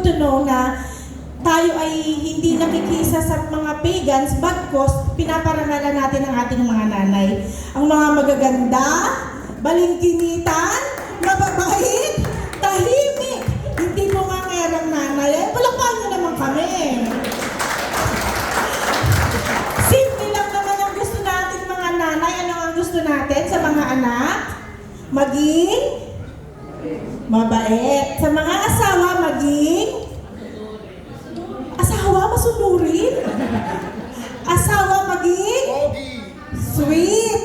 to know na tayo ay hindi nakikisa sa mga pagans, bagkos pinaparangalan natin ang ating mga nanay. Ang mga magaganda, balingkinitan, mababait, tahimik, hindi mo nga ngerang nanay. Eh, palakpakan nyo naman kami. Simple lang naman ang gusto natin mga nanay. Ano ang gusto natin sa mga anak? Maging mabait. Sa mga asawa, maging masunurin. Asawa maging sweet.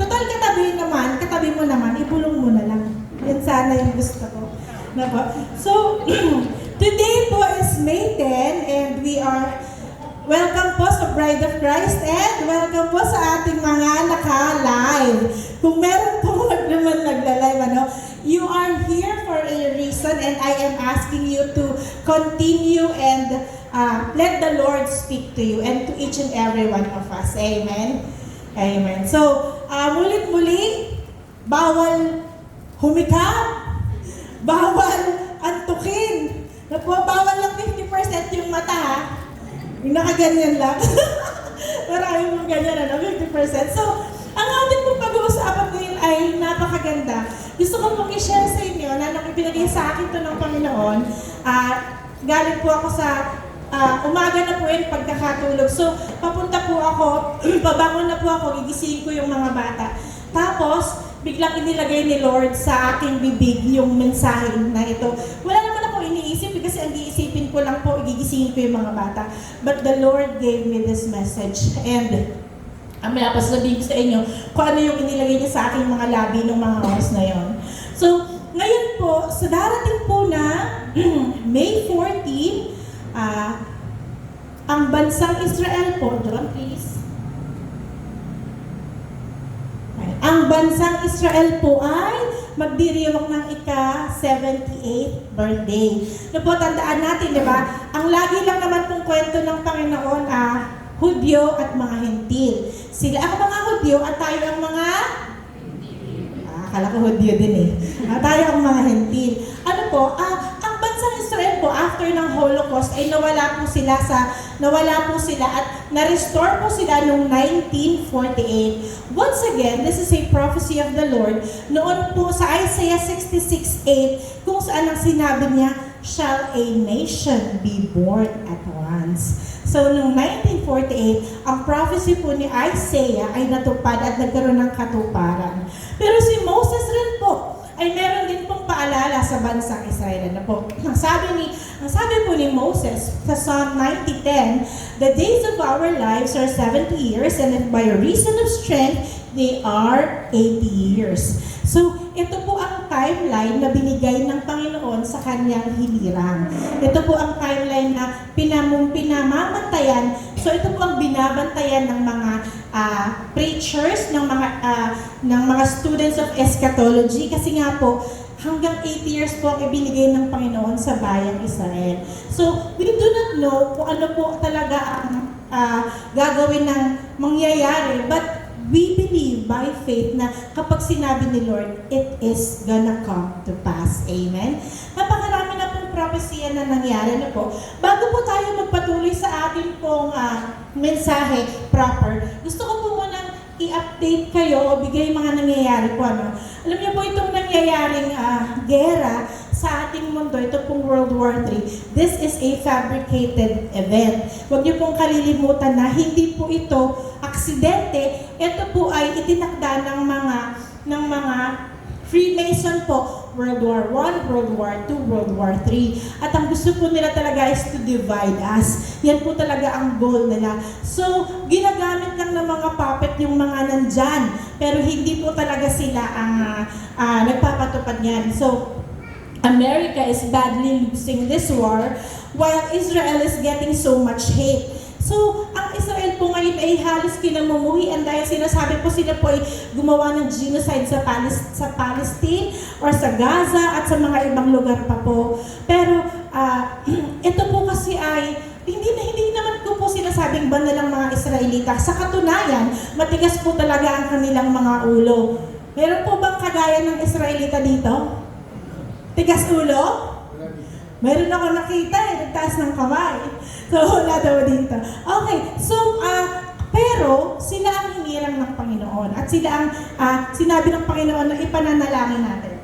Total katabi mo naman, ibulong mo na lang. Yan sana yung gusto ko. So, today po is May 10 and we are welcome po sa Bride of Christ and welcome po sa ating mga naka-live. Kung meron po naman nagla-live, you are here for a reason and I am asking you to continue and let the Lord speak to you and to each and every one of us. Amen? Amen. So, mulit-muli, bawal humikap, bawal antukin. Bawal lang 50% yung mata, ha? Yung nakaganyan lang. Marami mong ganyan, 50%. So, ang ating pong pag-uusapan ngayon ay napakaganda. Gusto ko pong i-share sa inyo na nung ibinigay sa akin ito ng Panginoon, galing po ako sa umaga na po yun pagkakatulog. So, papunta po ako, pabangon na po ako, gigisingin ko yung mga bata. Tapos, biglang inilagay ni Lord sa aking bibig yung mensahe na ito. Wala naman ako iniisip kasi ang iisipin ko lang po, gigisingin ko yung mga bata. But the Lord gave me this message and may pasasabihin ko sa inyo kung ano yung inilagay niya sa aking mga labi ng mga oras na yon. So, ngayon po, sa darating po na May 14, ang bansang Israel po, drum please. Ang bansang Israel po ay magdiriwang ng ika-78th birthday. Po, tandaan natin, di ba? Ang lagi lang naman pong kwento ng Panginoon, Hudyo at mga Hentil. Sila ang mga Hudyo at tayo ang mga akala ko Hudyo din eh. Tayo ang mga Hentil. Ano po, ang bansang Israel po after ng Holocaust ay nawala po sila at na-restore po sila noong 1948. Once again, this is a prophecy of the Lord. Noon po sa Isaiah 66:8 kung saan ang sinabi niya, shall a nation be born at once. So, noong 1948, ang prophecy po ni Isaiah ay natupad at nagkaroon ng katuparan. Pero si Moses rin po, ay meron din pong paalala sa bansang Israel na po. Ang sabi po ni Moses sa Psalm 90:10, the days of our lives are 70 years and if by reason of strength, they are 80 years. So, ito po ang timeline na binigay ng Panginoon sa kanyang hilirang. Ito po ang timeline na pinamamantayan. So, ito po ang binabantayan ng mga preachers, ng mga students of eschatology. Kasi nga po, hanggang 80 years po ang ibinigay ng Panginoon sa bayang Israel. So, we do not know kung ano po talaga ang gagawin ng mangyayari. But we believe by faith na kapag sinabi ni Lord, it is gonna come to pass. Amen? Napakarami na pong propesya na nangyari na po. Bago po tayo magpatuloy sa ating pong mensahe proper, gusto ko po munang i-update kayo o bigay mga nangyayari po. Alam niyo po itong nangyayaring gera sa ating mundo, ito pong World War III. This is a fabricated event. Huwag niyo pong kalilimutan na hindi po ito aksidente. Ito po ay itinakda ng mga Freemason po. World War I, World War II, World War III. At ang gusto po nila talaga is to divide us. Yan po talaga ang goal nila. So, ginagamit lang ng mga puppet yung mga nandyan. Pero hindi po talaga sila ang nagpapatupad niyan. So, America is badly losing this war while Israel is getting so much hate. So, ang Israel po ngayon ay halos kinamumuhian dahil sinasabi po sila po ay gumawa ng genocide sa Palestine or sa Gaza at sa mga ibang lugar pa po. Pero, ito po kasi ay hindi naman ko po sinasabing banalang mga Israelita. Sa katunayan, matigas po talaga ang kanilang mga ulo. Meron po bang kagaya ng Israelita dito? Tigas ulo? Meron ako nakita nagtaas ng kamay. So, wala daw dito. Okay, so, pero sila ang hinirang ng Panginoon at sila ang sinabi ng Panginoon na ipananalangin natin.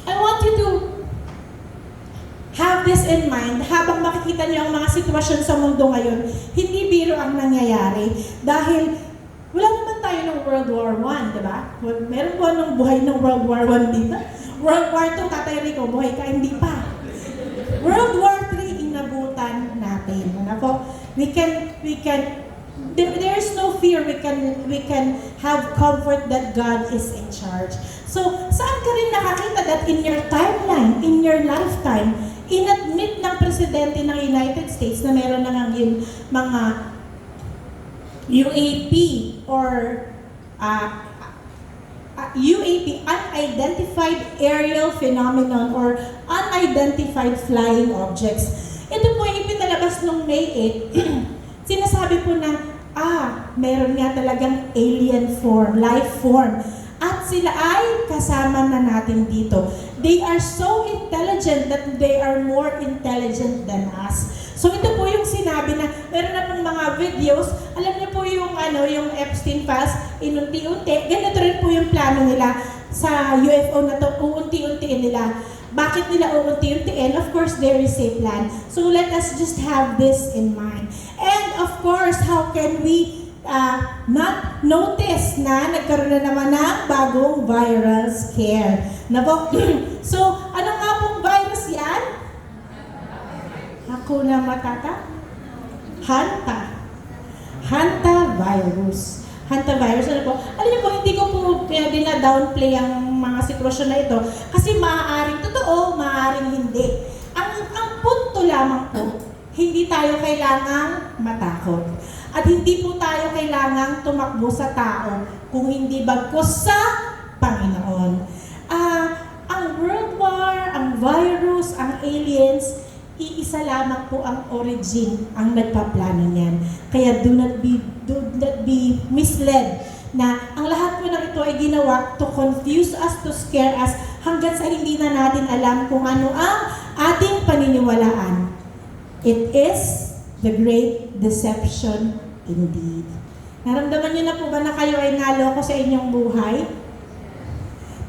I want you to have this in mind habang makikita niyo ang mga sitwasyon sa mundo ngayon. Hindi biro ang nangyayari dahil wala naman tayo ng World War I, di ba? Meron po anong buhay ng World War I dito? World War II, Tatay Rico, buhay ka, hindi pa. World War III, inabutan natin. Ano po? There is no fear. We can have comfort that God is in charge. So, saan ka rin nakakita that in your timeline, in your lifetime, inadmit ng Presidente ng United States na meron na ng yung mga UAP or UAP, unidentified aerial phenomenon or unidentified flying objects. Ito po yung ipinalabas noong May 8. Sinasabi po na, meron nga talagang alien form, life form. At sila ay kasama na natin dito. They are so intelligent that they are more intelligent than us. So ito po yung sinabi na meron na pong mga videos, alam niyo po yung yung Epstein files, inunti-unti, ganito rin po yung plano nila sa UFO na to, uunti-untiin nila. Bakit nila uunti-untiin? Of course, there is a plan. So let us just have this in mind. And of course, how can we not notice na nagkaroon na naman ng bagong viral scare? So, ano nga pong virus yan? Hakuna Matata? Hantavirus. Hantavirus, ano po? Alam niyo po, hindi ko po dina-downplay ang mga sitwasyon na ito kasi maaaring totoo, maaaring hindi. Ang punto lamang po, hindi tayo kailangang matakot. At hindi po tayo kailangang tumakbo sa tao kung hindi bagkus sa Panginoon. Ang World War, ang virus, ang aliens, iisa lamang po ang origin, ang nagpaplano niyan. Kaya do not be misled na ang lahat po ng ito ay ginawa to confuse us, to scare us, hanggang sa hindi na natin alam kung ano ang ating paniniwalaan. It is the great deception indeed. Naramdaman niyo na po ba na kayo ay naloko sa inyong buhay?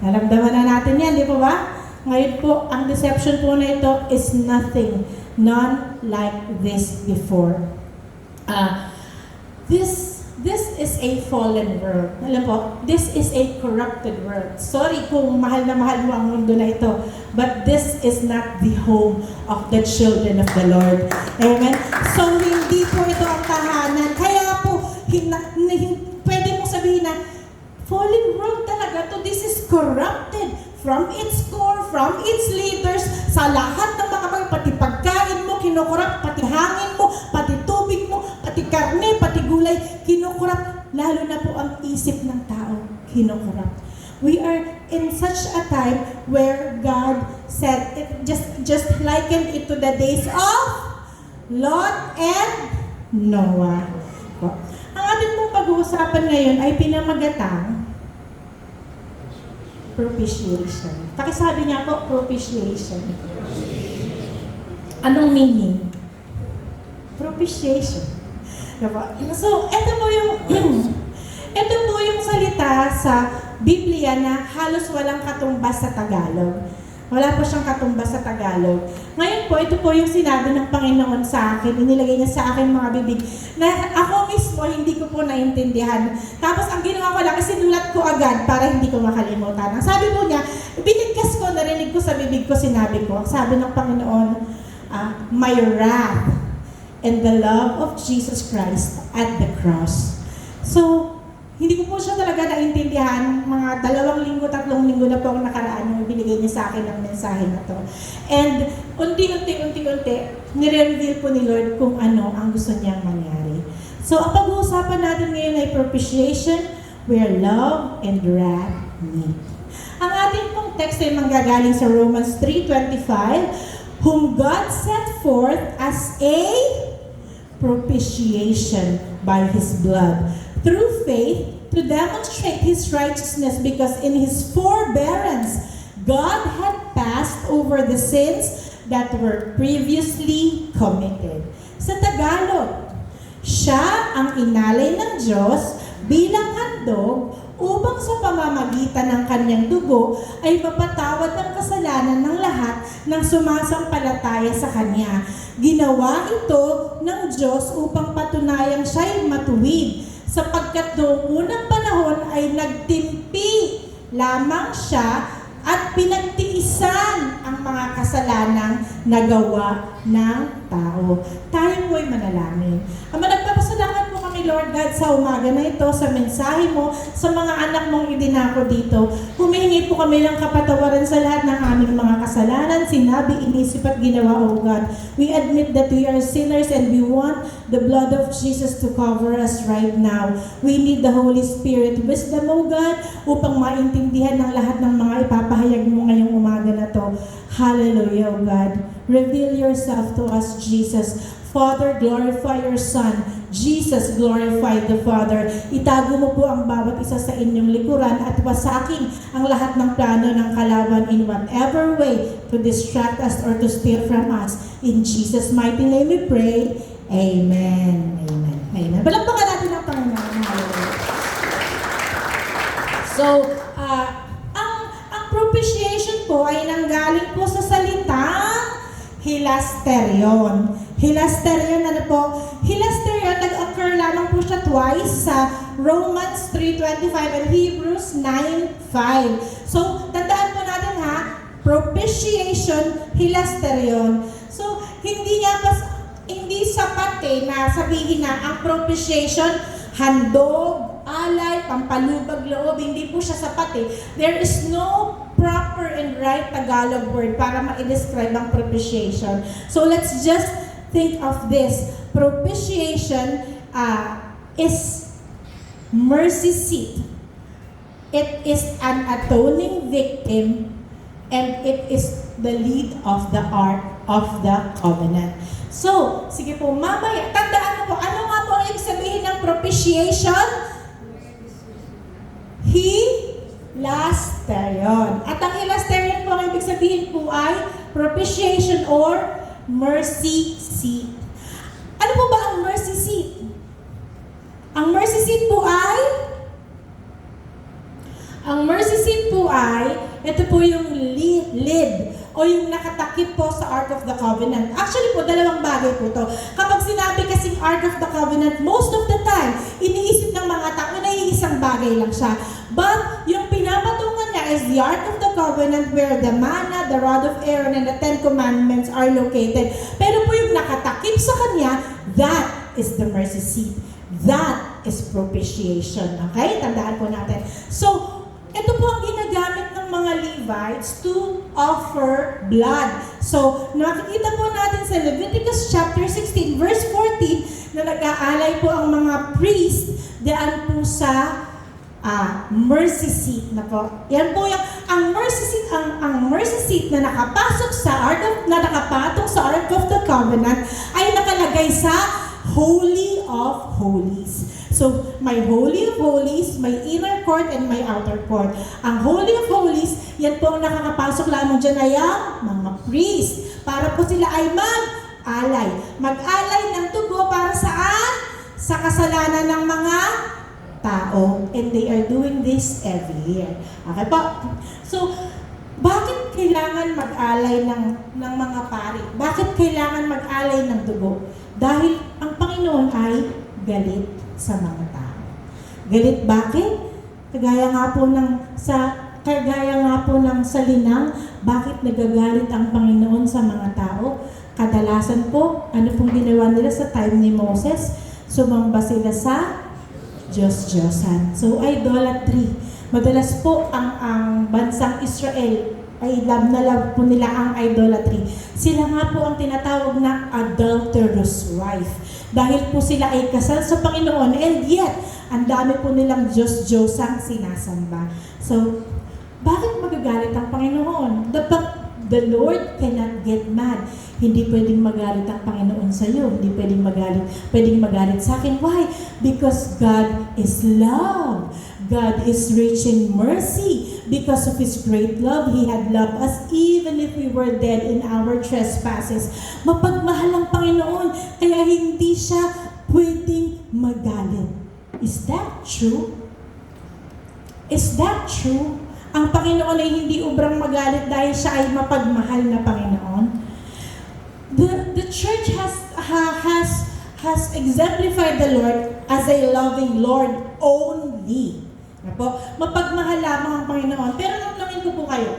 Naramdaman na natin yan, di po ba? Ngayon po, ang deception po na ito is none like this before. This is a fallen world. Alam po, this is a corrupted world. Sorry kung mahal na mahal mo ang mundo na ito, but this is not the home of the children of the Lord. Amen? So, hindi po ito ang tahanan. Kaya po, pwede mong sabihin na, fallen world talaga to. This is corrupted from its core, from its leaders, sa lahat ng mga pati pagkain mo, kinukurap, pati hangin mo, pati tubig mo, pati karne, pati gulay, kinukurap. Lalo na po ang isip ng tao, kinukurap. We are in such a time where God said, just liken it to the days of Lot and Noah. Ang ating pong pag-uusapan ngayon ay pinamagatang propitiation. Pakisabi niya po, propitiation. Anong meaning? Propitiation. Diba? So, ito po yung salita sa Biblia na halos walang katumbas sa Tagalog. Wala po siyang katumbas sa Tagalog. Ngayon po, ito po yung sinabi ng Panginoon sa akin, inilagay niya sa aking mga bibig, na ako mismo hindi ko po naintindihan. Tapos ang ginawa ko lang, sinulat ko agad para hindi ko makalimutan. Ang sabi po niya, binigkas ko, narinig ko sa bibig ko, sinabi ko, ang sabi ng Panginoon, my wrath and the love of Jesus Christ at the cross. So, hindi ko po siya talaga naintindihan. Mga 2 linggo, 3 linggo na po ang nakaraan yung binigay niya sa akin ng mensahe na to. And unti-unti, nire-reveal po ni Lord kung ano ang gusto niyang mangyari. So, ang pag-uusapan natin ngayon ay propitiation, where love and wrath meet. Ang ating pong text ay manggagaling sa Romans 3:25, whom God set forth as a propitiation by His blood, through faith, to demonstrate His righteousness, because in His forbearance, God had passed over the sins that were previously committed. Sa Tagalog, siya ang inalay ng Diyos bilang handog upang sa pamamagitan ng kanyang dugo ay mapatawad ang kasalanan ng lahat ng sumasampalataya sa kanya. Ginawa ito ng Diyos upang patunayang siya'y matuwid, sapagkat noong unang panahon ay nagtimpi lamang siya at pinagtiisan ang mga kasalanang nagawa ng tao. Tayo po'y manalangin. Ama, nagpapasalamat po kami, Lord God, sa umaga na ito, sa mensahe mo, sa mga anak mong idinako dito. Humihingi po kami ng kapatawaran sa lahat ng aming mga kasalanan, sinabi, inisip at ginawa, O God. We admit that we are sinners and we want the blood of Jesus to cover us right now. We need the Holy Spirit wisdom, O God, upang maintindihan ng lahat ng mga ipapahayag mo ngayong umaga na to. Hallelujah, O God. Reveal yourself to us, Jesus. Father, glorify your Son. Jesus, glorify the Father. Itago mo po ang bawat isa sa inyong likuran at wasakin ang lahat ng plano ng kalaban in whatever way to distract us or to steal from us. In Jesus' mighty name we pray. Amen. Amen. Amen. Palakpakan natin ang Panginoon. Hallelujah. So, ang propitiation po ay nanggaling po sa salitang hilasterion. Hilasterion, ano po? Hilasterion, nag-occur lamang po siya twice sa Romans 3:25 and Hebrews 9:5. So, tandaan po natin ha, propitiation, hilasterion. So, hindi sapat na sabihin na ang propitiation, handog, alay, pampalubag loob, hindi po siya sapat There is no proper and right Tagalog word para ma-describe ang propitiation. So let's just think of this. Propitiation is mercy seat. It is an atoning victim and it is the lead of the Ark of the Covenant. So, sige po, mamaya, tandaan mo po, ano nga po ang ibig sabihin ng propitiation? Hilasterion. At ang hilasterion po, ang ibig sabihin po ay propitiation or mercy seat. Ano po ba ang mercy seat? Ang mercy seat po ay, ito po yung lid o yung nakatakip po sa Ark of the Covenant. Actually po, dalawang bagay po to. Kapag sinabi kasing Ark of the Covenant, most of the time, iniisip ng mga tao na iisang bagay lang siya. But, yung pinapatungan niya is the Ark of the Covenant where the manna, the rod of Aaron, and the 10 Commandments are located. Pero po yung nakatakip sa kanya, that is the mercy seat. That is propitiation. Okay? Tandaan po natin. So, ito po ang ginagamit ng mga Levites to offer blood. So, nakikita po natin sa Leviticus chapter 16, verse 14, na nag-aalay po ang mga priest daan po sa mercy seat na po. Yan po yung ang mercy seat na nakapasok sa nakapatong sa Ark of the Covenant ay nakalagay sa Holy of Holies. So, may Holy of Holies, may inner court, and may outer court. Ang Holy of Holies, yan po ang nakakapasok lamang dyan ay ang mga priest. Para po sila ay mag-alay. Mag-alay ng dugo para saan? Sa kasalanan ng mga tao. And they are doing this every year. Okay po? So, bakit kailangan mag-alay ng mga pari? Bakit kailangan mag-alay ng dugo? Dahil ang Panginoon ay galit sa mga tao. Galit bakit? Kagaya nga po ng salinang, bakit nagagalit ang Panginoon sa mga tao? Kadalasan po, ano pong ginawa nila sa time ni Moses? Sumamba sila sa Diyos-Diyosan. So, idolatry. Madalas po ang bansang Israel ay love na love po nila ang idolatry. Sila nga po ang tinatawag na adulterous wife. Dahil po sila ay kasal sa Panginoon and yet, ang dami po nilang Diyos-Diyosang sinasamba. So, bakit magagalit ang Panginoon? The Lord cannot get mad. Hindi pwedeng magalit ang Panginoon sa iyo. Hindi pwedeng magalit sa akin. Why? Because God is love. God is rich in mercy. Because of His great love, He had loved us even if we were dead in our trespasses. Mapagmahal ang Panginoon, kaya hindi siya pwedeng magalit. Is that true? Is that true? Ang Panginoon ay hindi ubrang magalit dahil siya ay mapagmahal na Panginoon. The church has exemplified the Lord as a loving Lord only. Po, mapagmahal lamang ang Panginoon. Pero tanungin ko po kayo.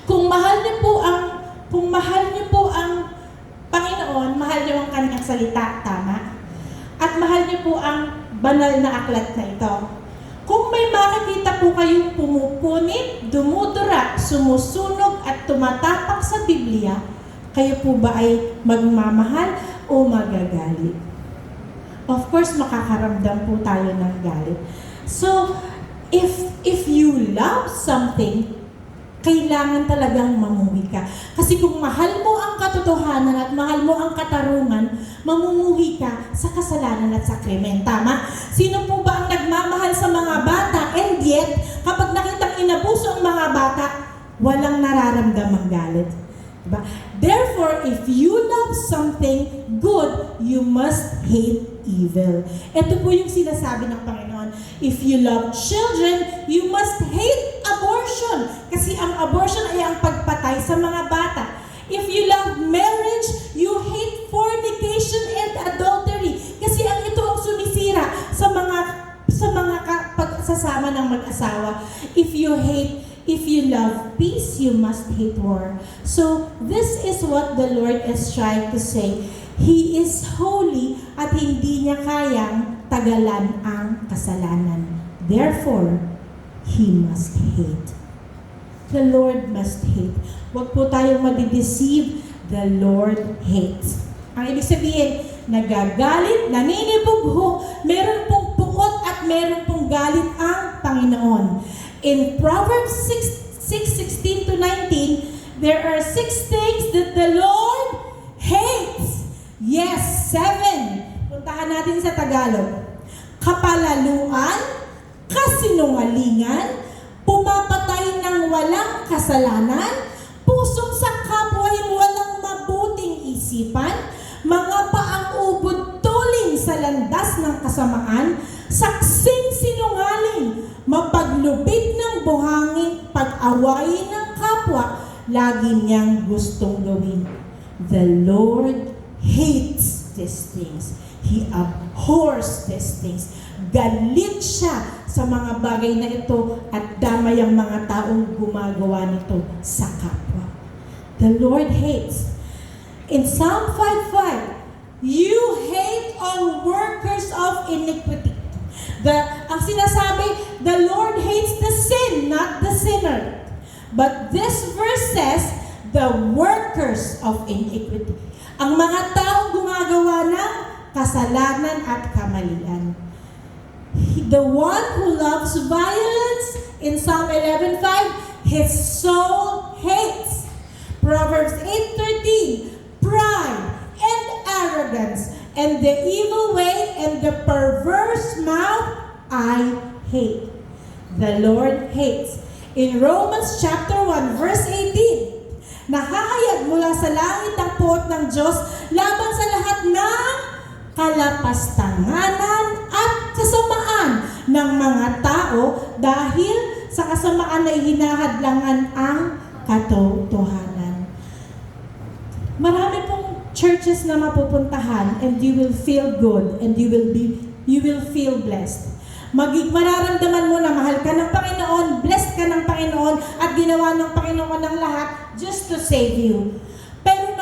Kung mahal niyo po ang Panginoon, mahal niyo ang kanyang salita, tama? At mahal niyo po ang banal na aklat na ito. Kung may makikita po kayong pumupunit, dumudura, sumusunog at tumatapak sa Biblia, kayo po ba ay magmamahal o magagalit? Of course, makakaramdam po tayo ng galit. So, if you love something, kailangan talagang mamuhi ka. Kasi kung mahal mo ang katotohanan at mahal mo ang katarungan, mamumuhi ka sa kasalanan at sa krimen. Tama? Sino po ba ang nagmamahal sa mga bata? And yet, kapag nakitang inabuso ang mga bata, walang nararamdamang galit. Diba? Therefore, if you love something good, you must hate evil. Ito po yung sinasabi ng Panginoon. If you love children, you must hate abortion. Kasi ang abortion ay ang pagpatay sa mga bata. If you love marriage, you hate fornication and adultery. Kasi ang ito ang sumisira sa mga pagsasama ng mag-asawa. If you love peace, you must hate war. So, this is what the Lord is trying to say. He is holy at hindi niya kayang tagalan ang kasalanan. Therefore, He must hate. The Lord must hate. Huwag po tayong madideceive. The Lord hates. Ang ibig sabihin, nagagalit, naninibugho, meron pong puot at meron pong galit ang Panginoon. In Proverbs 6:16 to 19, there are 6 things that the Lord hates. Yes, 7. Puntahan natin sa Tagalog. Kapalaluan, kasinungalingan, pumapatay ng walang kasalanan, pusong sa kapwa'y walang mabuting isipan, mga paang ubod tuling sa landas ng kasamaan, saksing sinungaling, mapaglubid ng buhangin, pag-awayin ng kapwa, lagi niyang gustong gawin. The Lord hates these things. He abhors these things. Galit siya sa mga bagay na ito at damay ang mga taong gumagawa nito sa kapwa. The Lord hates. In Psalm 5:5, you hate all workers of iniquity. Ang sinasabi, the Lord hates the sin, not the sinner. But this verse says, the workers of iniquity. Ang mga taong gumagawa ng kasalanan at kamalian. The one who loves violence, in Psalm 11:5, his soul hates. Proverbs 8:13, pride and arrogance, and the evil way and the perverse mouth I hate. The Lord hates. In Romans chapter 1 verse 18, nakahayag mula sa langit ang puot ng Diyos laban sa lahat ng kalapastanganan at kasamaan ng mga tao dahil sa kasamaan ay hinahadlangan ang katotohanan. Marami pong churches na mapupuntahan and you will feel good and you will feel blessed. Mararamdaman mo na mahal ka ng Panginoon, blessed ka ng Panginoon, at ginawa ng Panginoon ang lahat just to save you. Pero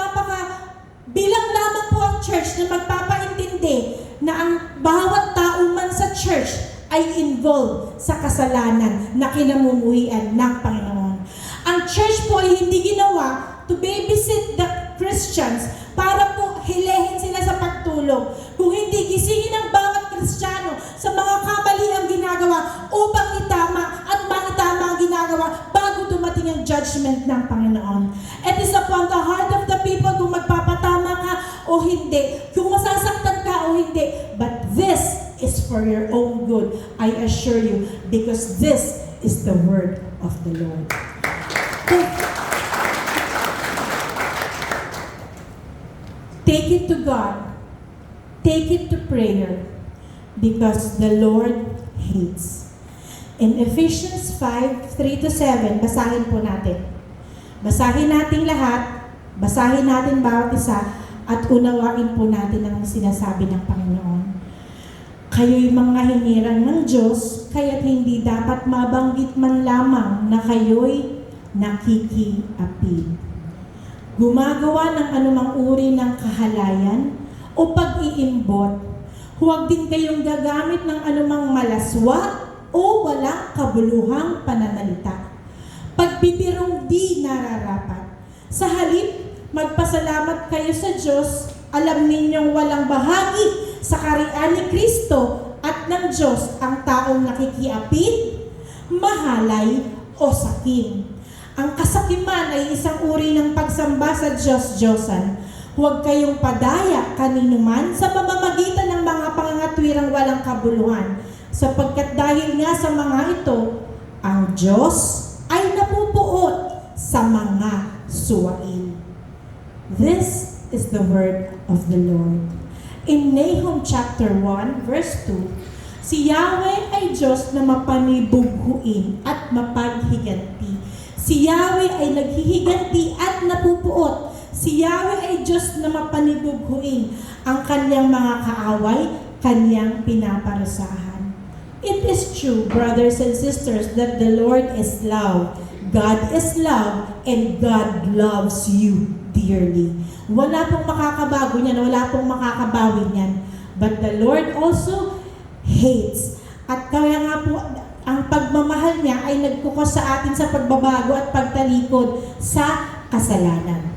bilang lamang po ang church na magpapaintindi na ang bawat tao man sa church ay involved sa kasalanan na kinamumuhian ng Panginoon. Ang church po ay hindi ginawa to babysit the Christians para po hilehin sila sa pagtulog. Kung hindi, gisingin ang bawat Kristiyano sa mga kamali ang ginagawa upang itama at maitama ang ginagawa bago dumating ang judgment ng Panginoon. It is upon the heart of the people kung magpapatama ka o hindi, kung masasaktan ka o hindi. But this is for your own good. I I assure you, because this is the word of the Lord. Take it to God. Take it to prayer, because the Lord hates. In Ephesians 5:3-7, basahin po natin. Basahin natin lahat, basahin natin bawat isa, at unawain po natin ang sinasabi ng Panginoon. Kayo'y mga hinirang ng Diyos, kaya't hindi dapat mabanggit man lamang na kayo'y nakikiapid. Gumagawa ng anumang uri ng kahalayan o pag-iimbot. Huwag din kayong gagamit ng anumang malaswa o walang kabuluhang pananalita. Pagbibirong di nararapat. Sa halip, magpasalamat kayo sa Diyos. Alam ninyong walang bahagi sa kaharian ni Kristo at ng Diyos ang taong nakikiapid, mahalay o sakim. Ang kasakiman ay isang uri ng pagsamba sa Diyos-Diyosan. Huwag kayong padaya kaninuman sa pamamagitan ng mga pangangatwirang walang kabuluhan, sapagkat dahil nga sa mga ito, ang Diyos ay napupuot sa mga suwain. This is the word of the Lord. In Nahum chapter 1, verse 2, si Yahweh ay Diyos na mapanibughuin at mapaghiganti. Si Yahweh ay naghihiganti at napupuot. Si Yahweh ay Diyos na mapanibughuin. Ang kanyang mga kaaway, kanyang pinaparusahan. It is true, brothers and sisters, that the Lord is love. God is love, and God loves you dearly. Wala pong makakabago niyan, wala pong makakabawi niyan. But the Lord also hates. At kaya nga po, ang pagmamahal niya ay nagkukos sa atin sa pagbabago at pagtalikod sa kasalanan.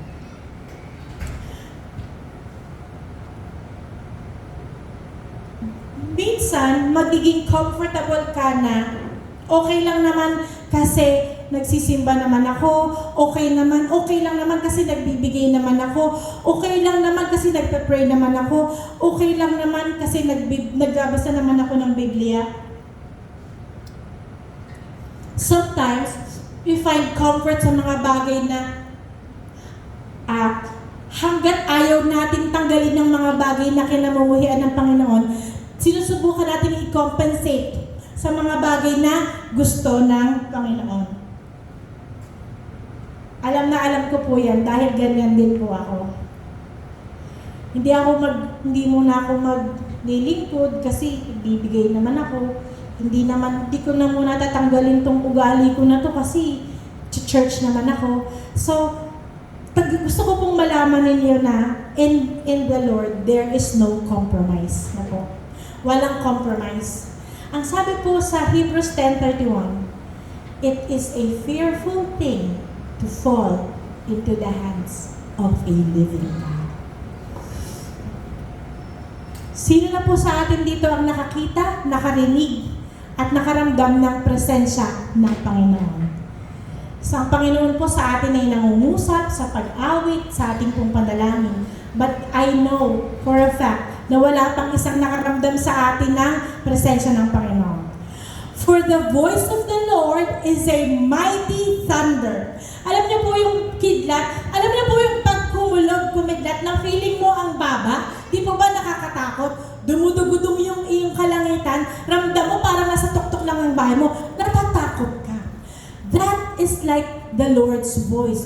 Minsan, magiging comfortable ka na, okay lang naman kasi nagsisimba naman ako, okay lang naman kasi nagbibigay naman ako, okay lang naman kasi nagpe-pray naman ako, okay lang naman kasi nagbabasa naman ako ng Biblia. Sometimes, we find comfort sa mga bagay na hanggat ayaw natin tanggalin ng mga bagay na kinamumuhian ng Panginoon, sinusubukan natin i-compensate sa mga bagay na gusto ng Panginoon. Alam ko po yan dahil ganyan din po ako. Hindi muna ako maglilingkod kasi bibigay naman ako. Hindi ko na muna tatanggalin tong ugali ko na to kasi church naman ako. So, gusto ko pong malaman ninyo na in the Lord, there is no compromise. Na po. Walang compromise. Ang sabi po sa Hebrews 10:31, it is a fearful thing to fall into the hands of a living God. Sino na po sa atin dito ang nakakita, nakarinig, at nakaramdam ng presensya ng Panginoon? Sa Panginoon po sa atin ay nangungusap sa pag-awit, sa ating pong panalangin. But I know for a fact na wala pang isang nakaramdam sa atin ng presensya ng Panginoon. For the voice of the Lord is a mighty thunder. Alam niyo po yung kidlat? Alam niyo po yung kumidlat ng feeling mo ang baba? Di po ba nakakatakot? Dumudugudong yung iyong kalangitan, ramdam mo parang nasa tuktok lang ang bahay mo, natatakot ka. That is like the Lord's voice.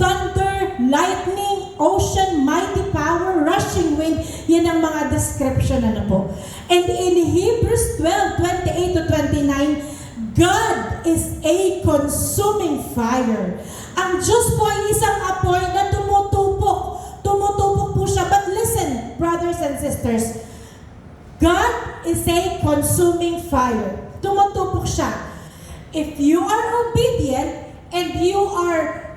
Thunder, lightning, ocean, mighty power, rushing wind, yan ang mga description na po. And in Hebrews 12:28-29, God is a consuming fire. Ang Diyos po ay isang apoy na tumutupok. Tumutupok po siya. But listen, brothers and sisters, God is a consuming fire. Tumutupok siya. If you are obedient and you are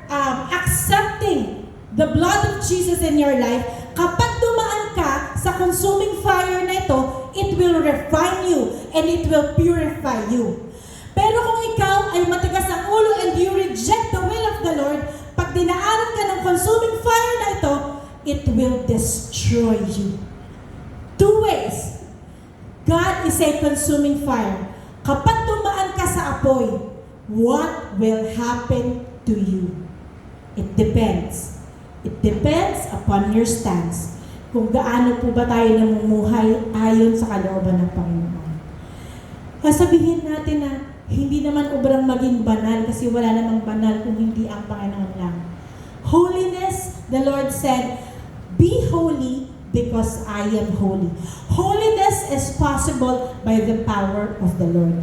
accepting the blood of Jesus in your life, kapag dumaan ka sa consuming fire na ito, it will refine you and it will purify you. Pero kung ikaw ay matigas ang ulo and you reject the will of the Lord, pag dinaanan ka ng consuming fire na ito, it will destroy you. Two ways. God is a consuming fire. Kapag tumaan ka sa apoy, what will happen to you? It depends. It depends upon your stance. Kung gaano po ba tayo namumuhay ayon sa kalooban ng Panginoon. Sabihin natin na hindi naman obrang maging banal kasi wala namang banal kung hindi ang Panginoon lang. Holiness, the Lord said, be holy because I am holy. Holiness is possible by the power of the Lord.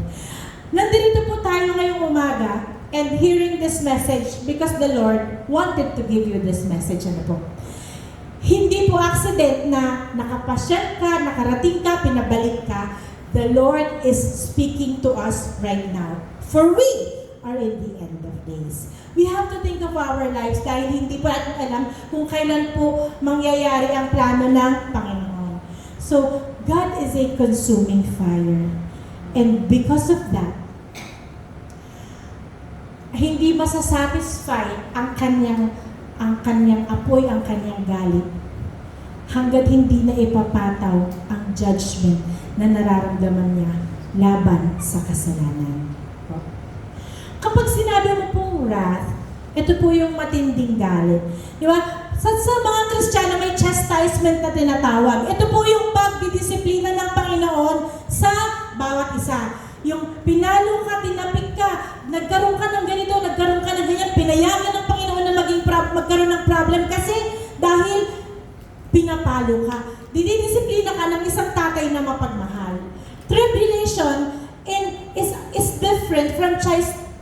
Nandito po tayo ngayong umaga and hearing this message because the Lord wanted to give you this message. Ano po? Hindi po accident na nakapasyal ka, nakarating ka, pinabalik ka. The Lord is speaking to us right now. For we are in the end of days. We have to think of our lives dahil hindi po natin alam kung kailan po mangyayari ang plano ng Panginoon. So, God is a consuming fire. And because of that, hindi masasatisfy ang kanyang apoy, ang kanyang galit, hanggat hindi na ipapataw ang judgment na nararamdaman niya laban sa kasalanan. Kapag sinabi mo pong wrath, ito po yung matinding galit. Di ba? Sa mga Kristiyano may chastisement na tinatawag. Ito po yung pagdidisiplina ng Panginoon sa bawat isa. Yung pinalo ka, tinapik ka, nagkaroon ka ng ganito, nagkaroon ka ng ganyan, pinayagan ng Panginoon na magkaroon ng problem kasi dahil pinapalo ka. Didisiplina ka ng isang tatay na mapagmahal. Tribulation is different from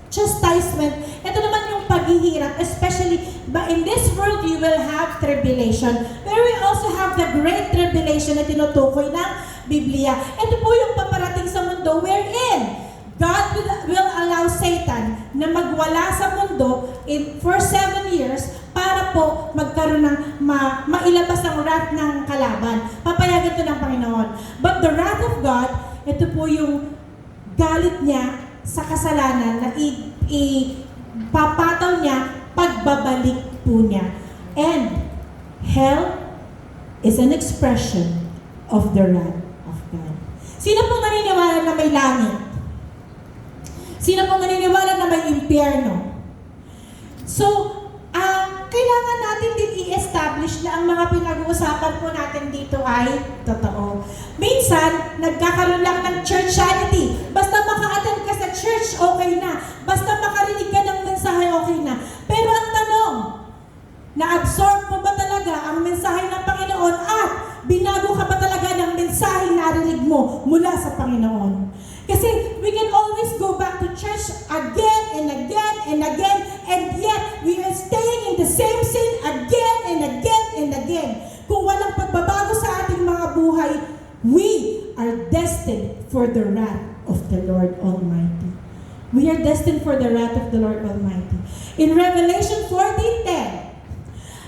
chastisement. Ito naman yung paghihirap, especially in this world you will have tribulation. Pero we also have the great tribulation na tinutukoy ng Biblia. Ito po yung paparating sa mundo wherein God will allow Satan na magwala sa mundo for 7 years para po magkaroon ng mailabas ang wrath ng kalaban. Papayagan ito ng Panginoon. But the wrath of God, ito po yung galit niya sa kasalanan na ipapataw niya pagbabalik po niya. And hell is an expression of the wrath of God. Sino pong naniniwala na may langit? Sino pong naniniwala na may impyerno? So, kailangan natin din i-establish na ang mga pinag-uusapan po natin dito ay totoo. Minsan, nagkakaroon lang ng churchianity. Basta maka-attend ka sa church, okay na. Basta makarinig ka ng mensahe, okay na. Pero ang tanong, na-absorb mo ba talaga ang mensahe ng Panginoon at binago ka ba talaga ng mensahe na narinig mo mula sa Panginoon? Kasi we can always go back to church again and again and again, and yet we are staying in the same sin again and again and again. Kung walang pagbabago sa ating mga buhay, we are destined for the wrath of the Lord Almighty. We are destined for the wrath of the Lord Almighty. In Revelation 14:10,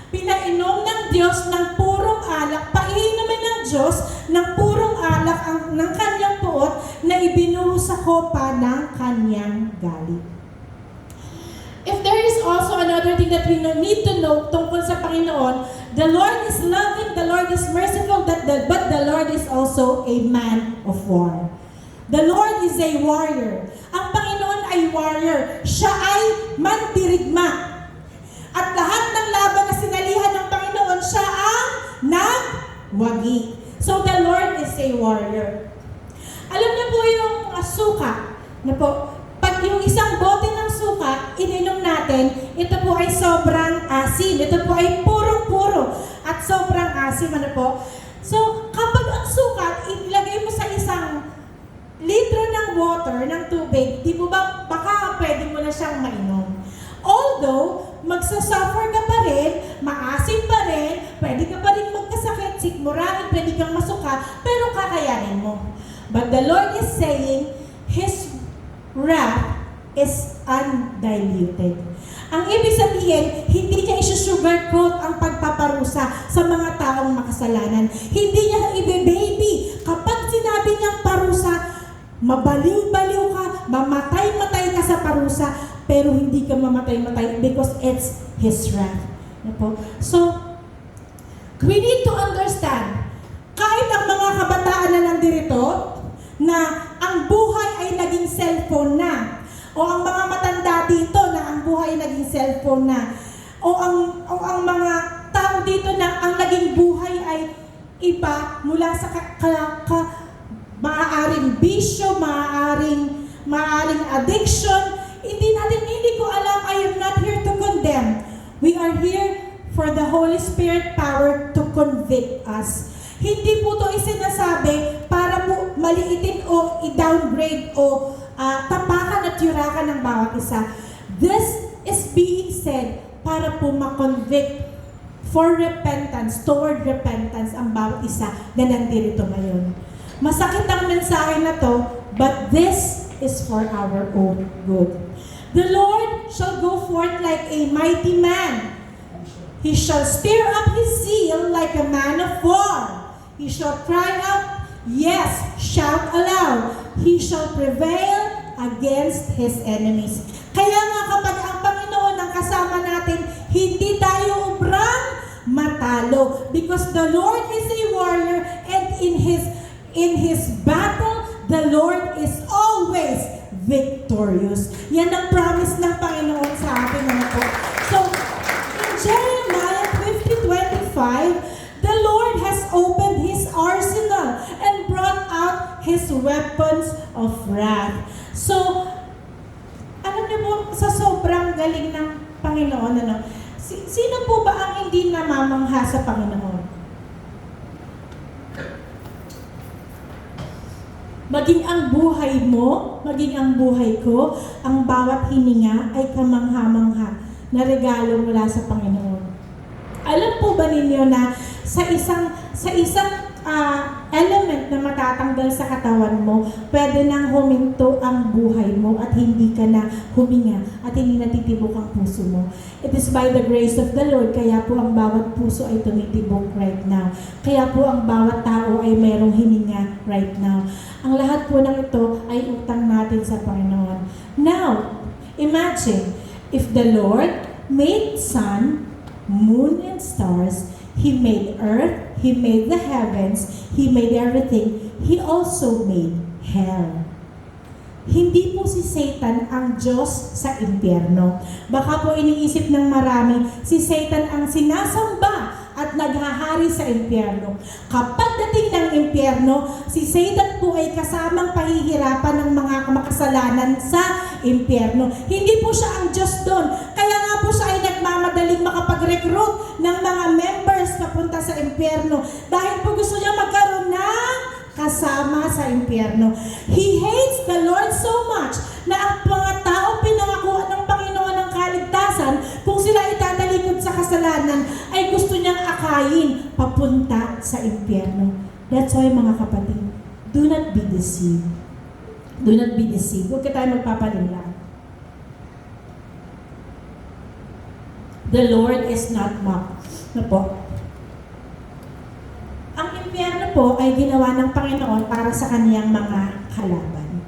pinainom ng Diyos ng purong alak, painumin ng Diyos ng purong alak ng kanyang puot na ibinuhos sa kopa ng kanyang galit. If there is also another thing that we need to know tungkol sa Panginoon, the Lord is loving, the Lord is merciful, but the Lord is also a man of war. The Lord is a warrior. Ang Panginoon ay warrior. Siya ay mandirigma. At lahat ng laban na sinalihan ng Panginoon, siya ang nagwagi. So the Lord is a warrior. Alam niyo po yung suka, na po, pag yung isang bote ng suka, ininom natin, ito po ay sobrang asim. Ito po ay purong-puro at sobrang asim. Ano po? So, kapag ang suka, ilagay mo sa isang litro ng water, ng tubig, di mo ba, baka pwede mo na siyang mainom. Although, magsasuffer ka pa rin, maasim pa rin, pwede ka pa rin magkasakit, sikmurahin, pwede kang masuka, pero kakayanin mo. But the Lord is saying, His wrath is undiluted. Ang ibig sabihin, hindi niya isusugarcoat ang pagpaparusa sa mga taong makasalanan. Hindi niya i-baby. Kapag sinabi niyang parusa, mabaliw-baliw ka, mamatay-matay ka sa parusa, pero hindi ka mamatay-matay because it's His wrath. So, we need to understand, kahit ang mga kabataan na nandito, na ang buhay ay naging cellphone na. O ang mga matanda dito na ang buhay naging cellphone na. O ang mga tao dito na ang naging buhay ay iba mula sa maaaring bisyo, maaaring addiction. Hindi ko alam, I am not here to condemn. We are here for the Holy Spirit power to convict us. Hindi po ito isinasabi para po maliitin o i-downgrade o tapakan at yurakan ng bawat isa. This is being said para po ma-convict for repentance, toward repentance ang bawat isa na nandito ngayon. Masakit ang mensahe na to, but this is for our own good. The Lord shall go forth like a mighty man. He shall stir up his zeal like a man of war. He shall cry out, yes, shout aloud. He shall prevail against his enemies. Kaya nga kapag ang Panginoon ang kasama natin, hindi tayo ubrang matalo. Because the Lord is a warrior and in his battle, the Lord is always victorious. Yan ang promise ng Panginoon sa atin. So, in Jeremiah 50:25, the Lord has opened his arsenal and brought out his weapons of wrath. So, alam niyo po, sa sobrang galing ng Panginoon, sino po ba ang hindi namamangha sa Panginoon? Maging ang buhay mo, maging ang buhay ko, ang bawat hininga ay kamangha-mangha na regalo mula sa Panginoon. Alam po ba ninyo na sa isang element na matatanggal sa katawan mo, pwede nang huminto ang buhay mo at hindi ka na huminga at hindi natitibok ang puso mo. It is by the grace of the Lord, kaya po ang bawat puso ay tumitibok right now. Kaya po ang bawat tao ay merong hininga right now. Ang lahat po ng ito ay utang natin sa Panginoon. Now, imagine, if the Lord made sun, moon, and stars, He made earth, He made the heavens, He made everything. He also made hell. Hindi po si Satan ang Diyos sa impyerno. Baka po iniisip ng marami, si Satan ang sinasamba at naghahari sa impyerno. Kapag dating ng impyerno, si Satan po ay kasamang pahihirapan ng mga makasalanan sa impyerno. Hindi po siya ang Diyos doon. Kaya nga po siya ay nagmamadaling makapag-recruit ng mga members papunta sa impyerno. Dahil po gusto niya magkaroon ng kasama sa impyerno. He hates the Lord so much na ang mga tao pinangakuan ng Panginoon ng kaligtasan, kung sila itatalikod sa kasalanan, ay gusto niyang akayin papunta sa impyerno. That's why mga kapatid, do not be deceived. Do not be deceived. Huwag ka tayo magpapalinlang. The Lord is not mocked. Ano po? Ang impyerno po ay ginawa ng Panginoon para sa kaniyang mga kalaban.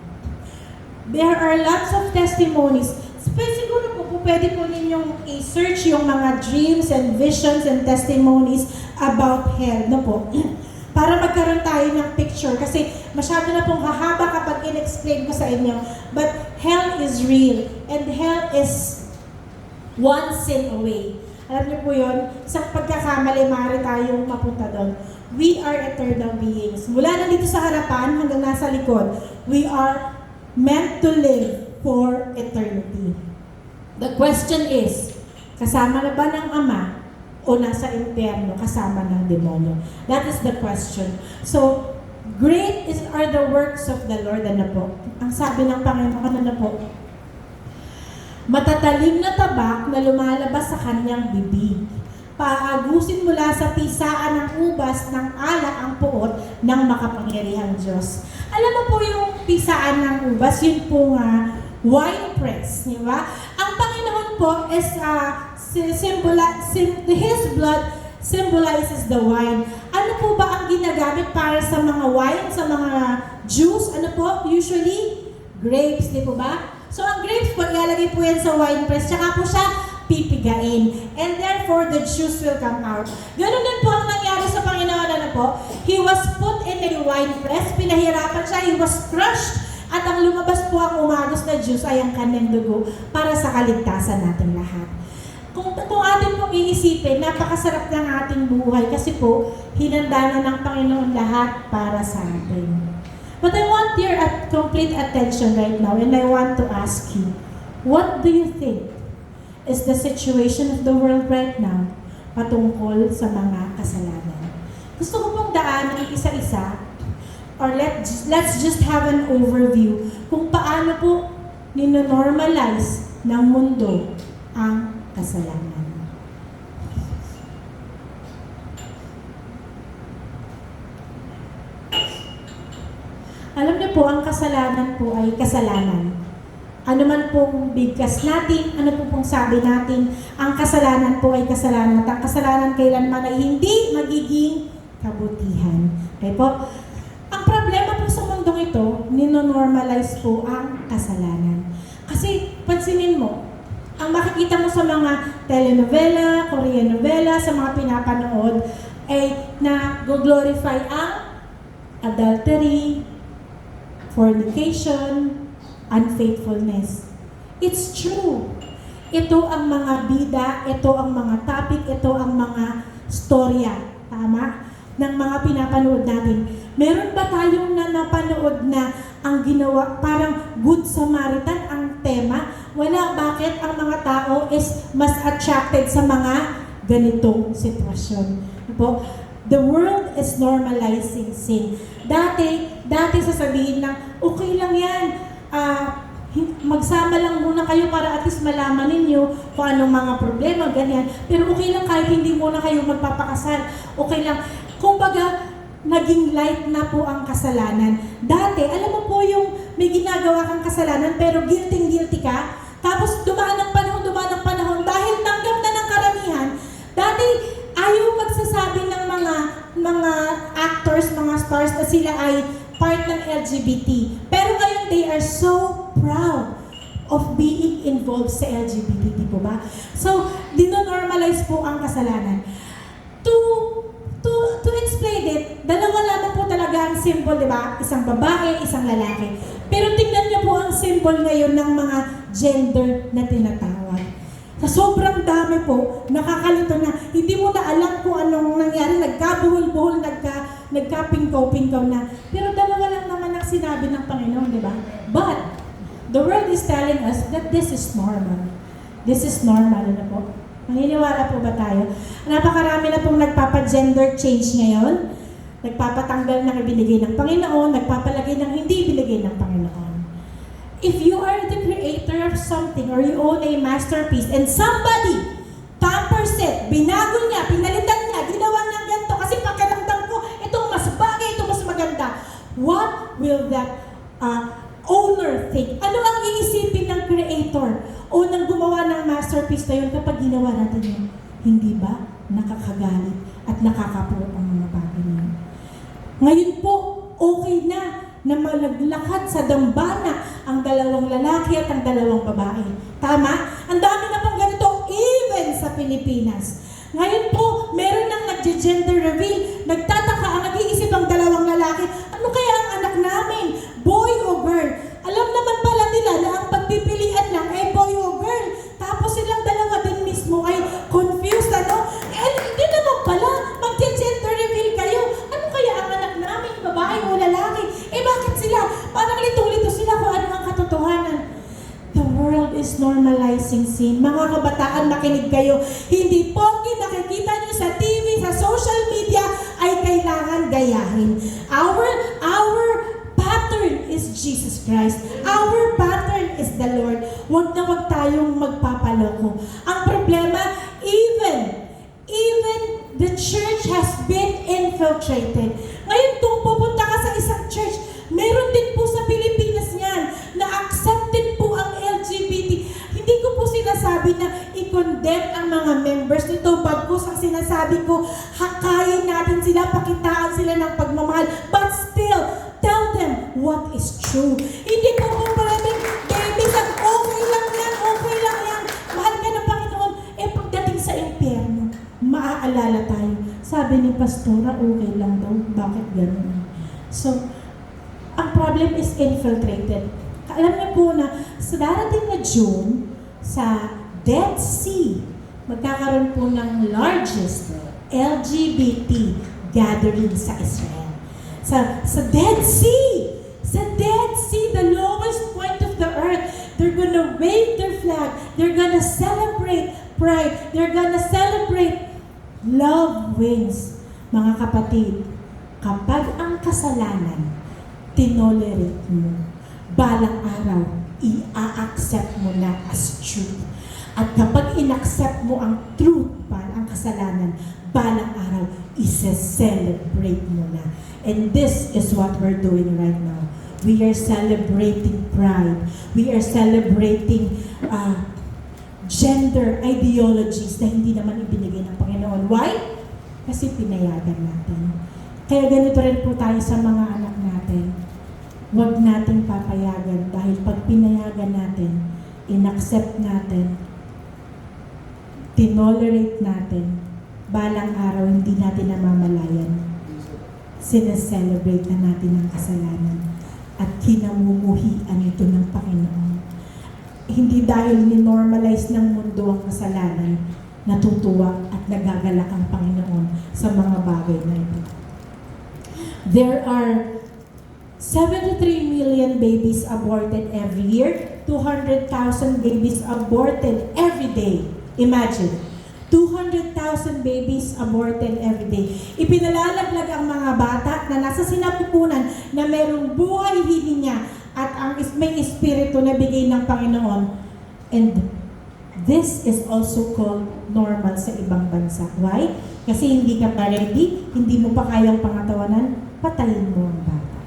There are lots of testimonies. Siguro po pwede po ninyong i-search yung mga dreams and visions and testimonies about hell. No po? Para magkaroon tayo ng picture. Kasi masyado na pong hahaba kapag in-explain ko sa inyo. But hell is real. And hell is one sin away. Alam niyo po yun? Sa pagkakamali, maaari tayong mapunta doon. We are eternal beings. Mula na dito sa harapan hanggang nasa likod, we are meant to live for eternity. The question is, kasama na ba ng Ama o nasa impyerno kasama ng demonyo? That is the question. So, great are the works of the Lord. Ano po? Ang sabi ng Panginoon, ano po? Matatalim na tabak na lumalabas sa kanyang bibig. Paagusin mula sa pisaan ng ubas ng alak ang puot ng makapangyarihang Diyos. Alam mo po yung pisaan ng ubas, yun po nga wine press, di ba? Ang Panginoon po is His blood symbolizes the wine. Ano po ba ang ginagamit para sa mga wine, sa mga juice? Ano po? Usually, grapes, di po ba? So, ang grapes po, ilalagay po yan sa wine press, tsaka po siya pipigain. And therefore, the juice will come out. Ganun din po ang nangyari sa Panginoon. Ano po? He was put in a wine press, pinahirapan siya, he was crushed At ang lumabas po ang umagos na juice ay ang kanyang dugo para sa kaligtasan nating lahat. Kung atin pong iisipin, napakasarap ng ating buhay kasi po, hinanda na ng Panginoon lahat para sa atin. But I want your complete attention right now and I want to ask you, what do you think is the situation of the world right now patungkol sa mga kasalanan? Gusto ko pong daanan isa-isa or let's just have an overview kung paano po nino-normalize ng mundo ang kasalanan. Alam niyo po, ang kasalanan po ay kasalanan. Ano man pong bigkas natin, ano po pong sabi natin, ang kasalanan po ay kasalanan. At ang kasalanan kailanman ay hindi magiging kabutihan. Okay po? Ang problema po sa mundong ito, nino-normalize po ang kasalanan. Kasi, pansinin mo, ang makikita mo sa mga telenovela, Korean novela, sa mga pinapanood, ay na-glorify ang adultery, fornication, unfaithfulness. It's true. Ito ang mga bida, ito ang mga topic, ito ang mga storya, tama? Ng mga pinapanood natin. Meron ba tayong napanood na ang ginawa, parang Good Samaritan ang tema? Wala. Bakit? Ang mga tao is mas attracted sa mga ganitong sitwasyon. Po? The world is normalizing sin. Dati sasabihin ng, okay lang yan, magsama lang muna kayo para at least malaman ninyo kung anong mga problema, ganyan. Pero okay lang kahit hindi muna kayo magpapakasal. Okay lang. Kumbaga, naging light na po ang kasalanan. Dati, alam mo po yung may ginagawa kang kasalanan pero guilty ka, tapos dumaan ng panahon, dahil tanggap na ng karamihan, dati ayaw magsasabi ng mga actors, mga stars na sila ay part ng LGBT. Pero ngayon, they are so proud of being involved sa LGBT, di po ba? So, dino-normalize po ang kasalanan. To explain it, dalawa lamang po talaga ang symbol, di ba? Isang babae, isang lalaki. Pero tingnan niyo po ang symbol ngayon ng mga gender na tinatawag. Sa sobrang dami po, nakakalito na, hindi mo na alam kung anong nangyari, nagkabuhol-buhol, nagkapingkaw-pingkaw na. Pero dalawa lang naman ang sinabi ng Panginoon, di ba? But, the world is telling us that this is normal. This is normal, ano po? Maniniwala po ba tayo? Napakarami na pong nagpapa-gender change ngayon. Nagpapatanggal ng ibinigay ng Panginoon, nagpapalagay ng hindi ibinigay ng Panginoon. If you are the creator of something or you own a masterpiece and somebody tampers it, binago niya, pinalitan niya, ginawa niya ganito kasi pakiramdam ko, itong mas bagay, itong mas maganda. What will that owner think? Ano ang iisipin ng creator o nang gumawa ng masterpiece na yun kapag ginawa natin yun? Hindi ba nakakagalit at nakakapuro ang mga bagay niyo? Ngayon po, okay na maglakad sa dambana ang dalawang lalaki at ang dalawang babae. Tama? Ang dami na pang ganito, even sa Pilipinas. Ngayon po, meron nang nag-gender reveal. Nagtataka ang nag-iisip ang dalawang lalaki, ano kaya ang anak namin? Boy o girl? Alam naman pala nila na ang pagpipilian lang ay boy o girl. Tapos silang dalawa din mismo ay confused, ano? Hindi naman pala, mag-gender reveal kayo. Ano kaya ang anak namin, babae o lalaki? Bakit sila? Parang litong-lito sila kung ano ang katotohanan. The world is normalizing sin. Mga kabataan, makinig kayo. Hindi porke nakikita nyo sa TV, sa social media, ay kailangan gayahin. Our pattern is Jesus Christ. Our pattern is the Lord. Huwag na huwag tayong magpapaloko. Ang problema, even the church has been infiltrated. Ngayon, kung pupunta ka sa isang church, meron din po sa Pilipinas yan na accepted po ang LGBT. Hindi ko po sinasabi na i-condemn ang mga members nito. Bagkus ang sinasabi ko, hakayin natin sila, pakitaan sila ng pagmamahal. But still, tell them what is true. Hindi po pwedeng, baby, okay lang yan. Mahal ka ng Panginoon. Pagdating sa impyerno, maaalala tayo. Sabi ni Pastora, okay lang daw. Bakit gano'n? So, ang problem is infiltrated. Alam niyo po na sa darating na June, sa Dead Sea, magkakaroon po ng largest LGBT gathering sa Israel. Sa Dead Sea! Sa Dead Sea, the lowest point of the earth, they're gonna wave their flag, they're gonna celebrate pride, they're gonna celebrate love wins. Mga kapatid, kapag ang kasalanan, tinolerate mo, balang araw, i-accept mo na as truth. At kapag in-accept mo ang truth ang kasalanan, balang araw, isa-celebrate mo na. And this is what we're doing right now. We are celebrating pride. We are celebrating gender ideologies na hindi naman ibinigay ng Panginoon. Why? Kasi pinayagan natin. Kaya ganito rin po tayo sa mga anak natin. Huwag nating papayagan dahil pag pinayagan natin, in-accept natin, tinolerate natin, balang araw hindi natin namamalayan. Sineselebrate na natin ang kasalanan at kinamumuhian ito ng Panginoon. Hindi dahil ni-normalize ng mundo ang kasalanan, natutuwa at nagagalak ang Panginoon sa mga bagay na ito. There are 73 million babies aborted every year, 200,000 babies aborted every day. Imagine, 200,000 babies aborted every day. Ipinalalaglag ang mga bata na nasa sinapupunan na merong buhay hininga at ang may espiritu na bigay ng Panginoon. And this is also called normal sa ibang bansa. Why? Kasi hindi ka pa ready, hindi mo pa kayang pangatawanan, patayin mo ang bata.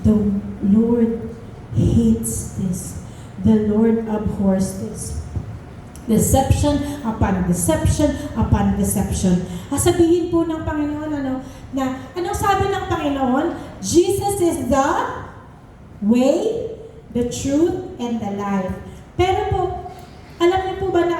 The Lord hates this. The Lord abhors this. Deception upon deception upon deception. Sabihin po ng Panginoon na anong sabi ng Panginoon? Jesus is the way, the truth, and the life. Pero po, alam niyo po ba na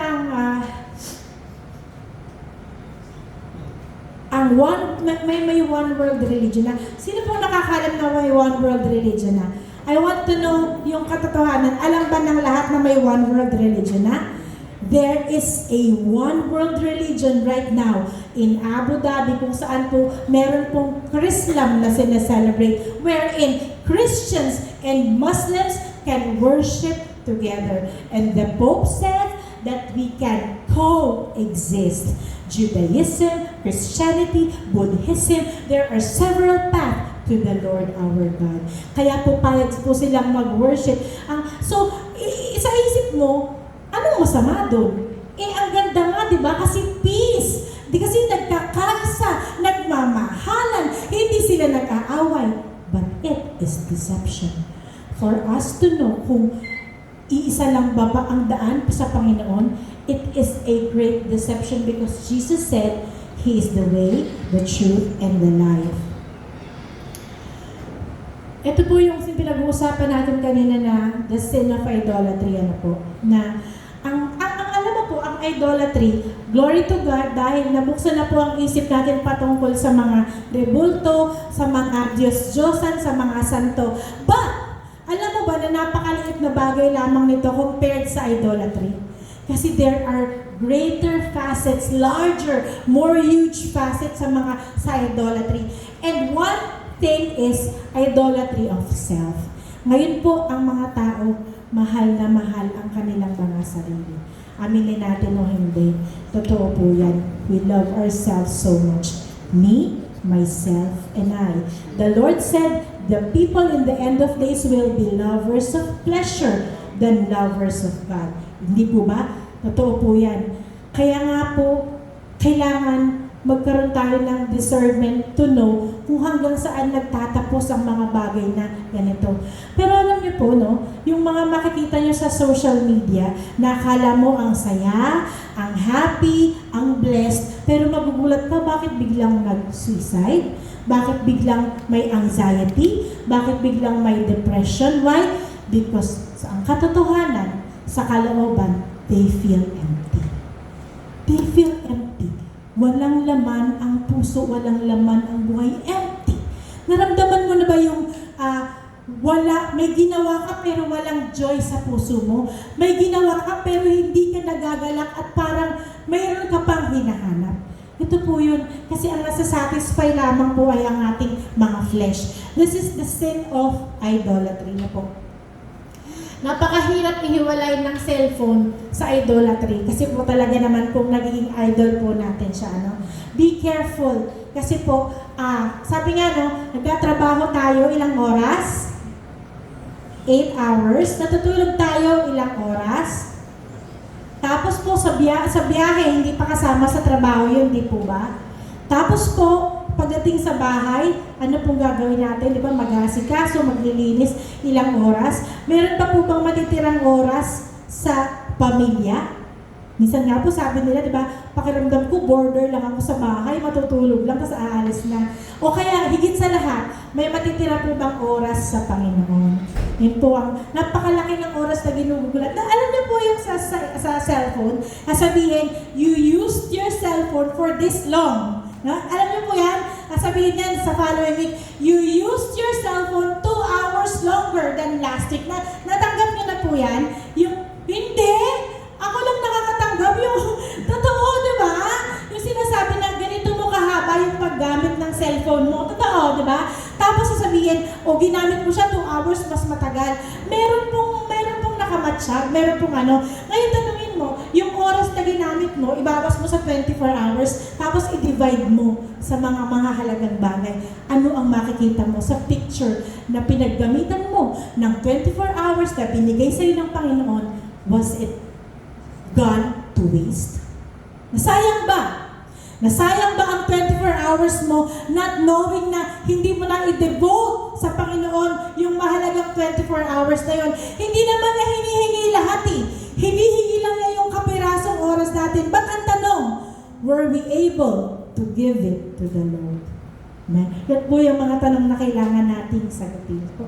may one world religion na? Sino po nakakalam na may one world religion na? I want to know yung katotohanan. Alam ba ng lahat na may one world religion na? There is a one world religion right now in Abu Dhabi kung saan po meron pong Chrislam na sineselebrate wherein Christians and Muslims can worship together. And the Pope said that we can coexist. Judaism, Christianity, Buddhism, there are several paths to the Lord our God. Kaya po payag po silang mag-worship. So, sa isip mo, anong masama doon? Ang ganda nga, di ba? Kasi peace. Kasi nagkakaisa, nagmamahalan, hindi sila nag-aaway. But it is deception. For us to know kung iisa lang ba ang daan sa Panginoon, it is a great deception because Jesus said, He is the way, the truth, and the life. Ito po yung pinag-uusapan natin kanina na the sin of idolatry, na alam mo po, ang idolatry, glory to God, dahil nabuksan na po ang isip natin patungkol sa mga rebulto, sa mga Diyos-Diyosan, sa mga santo. But, alam mo ba na napakaliit na bagay lamang nito compared sa idolatry? Kasi there are greater facets, larger, more huge facets sa idolatry. And one thing is idolatry of self. Ngayon po, ang mga tao, mahal na mahal ang kanilang mga sarili. Aminin natin o hindi. Totoo po yan. We love ourselves so much. Me, myself, and I. The Lord said, the people in the end of days will be lovers of pleasure than lovers of God. Hindi po ba? Totoo po yan. Kaya nga po, kailangan magkaroon tayo ng discernment to know kung hanggang saan nagtatapos ang mga bagay na ganito. Pero alam niyo po, yung mga makikita niyo sa social media, nakala mo ang saya, ang happy, ang blessed, pero magugulat ka bakit biglang nag-suicide? Bakit biglang may anxiety? Bakit biglang may depression? Why? Because ang katotohanan, sa kalooban, they feel empty. They feel empty. Walang laman ang puso, walang laman ang buhay. Empty. Naramdaman mo na ba yung may ginawa ka pero walang joy sa puso mo. May ginawa ka pero hindi ka nagagalak at parang mayroon ka pang hinahanap. Ito po yun. Kasi ang nasa-satisfy lamang po ay ang ating mga flesh. This is the sin of idolatry na po. Napakahirap ihiwalay ng cellphone sa idolatry. Kasi po talaga naman po nagiging idol po natin siya. No? Be careful. Kasi po, sabi nga, no, nagtatrabaho tayo ilang oras? 8 hours. Natutulog tayo ilang oras? Tapos po sa biyahe, hindi pa kasama sa trabaho yun, di po ba? Tapos po, pagdating sa bahay, ano pong gagawin natin? Di ba? Mag-asikaso, maglilinis ilang oras. Meron pa po bang matitirang oras sa pamilya? Minsan nga po sabi nila, di ba, pakiramdam ko, border lang ako sa bahay, matutulog lang, tapos aalis na. O kaya, higit sa lahat, may matitira po bang oras sa Panginoon? Yun po ang napakalaki ng oras na ginugulat. Alam niyo po yung sa cellphone, sabihin, you used your cellphone for this long. No? Alam niyo po yan? Sabihin yan sa following week, you used your cellphone 2 hours longer than last week. Natanggap niyo na po yan? Yung, hindi! Ako lang nakakatanggap yung totoo, di ba? Yung sinasabi na ganito mo kahaba yung paggamit ng cellphone mo. Totoo, di ba? Tapos sasabihin, ginamit mo siya 2 hours, mas matagal. Meron pong nakamatsyag, meron pong ano. Ngayon tanungin mo, yung oras na ginamit mo, ibawas mo sa 24 hours, tapos i-divide mo sa mga halagang bagay. Ano ang makikita mo sa picture na pinaggamitan mo ng 24 hours na binigay sa'yo ng Panginoon? Was it gone to waste? Nasayang ba? Nasayang ba ang 24 hours mo not knowing na hindi mo na i-devote sa Panginoon yung mahalagang 24 hours na yon? Hindi naman niya hinihingi lahat eh. Hinihingi lang niya yung kapirasong oras natin. But ang tanong, were we able to give it to the Lord? Yan po yung mga tanong na kailangan nating sagutin po.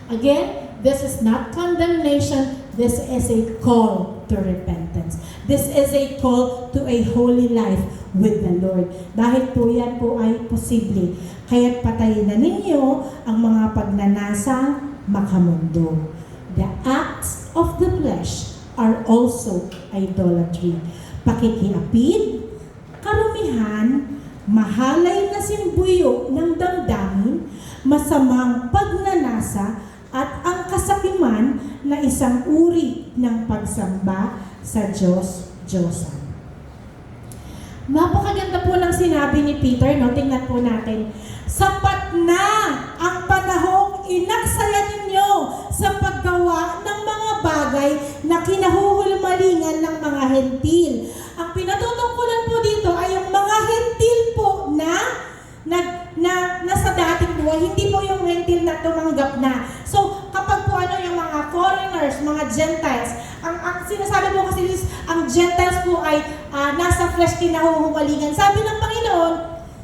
Again, this is not condemnation. This is a call to repentance. This is a call to a holy life with the Lord. Dahil po yan po ay posible. Kaya't patayin na ninyo ang mga pagnanasa makamundo. The acts of the flesh are also idolatry. Pakikiapid, karumihan, mahalay na simbuyo ng damdamin, masamang pagnanasa, at ang kasakiman na isang uri ng pagsamba sa Diyos-Diyosan. Napakaganda po ng sinabi ni Peter, no? Tingnan po natin. Sapat na ang panahong inaksaya ninyo sa paggawa ng mga bagay na kinahuhulmalingan ng mga hentil. Ang pinatutungkulan po dito ay yung mga hentil po na nasa dating buhay, hindi po yung hentil na tumanggap na. So, kapag po yung mga foreigners, mga Gentiles, ang sinasabi po kasi is, ang Gentiles po ay nasa flesh kinahuhumalingan. Sabi ng Panginoon,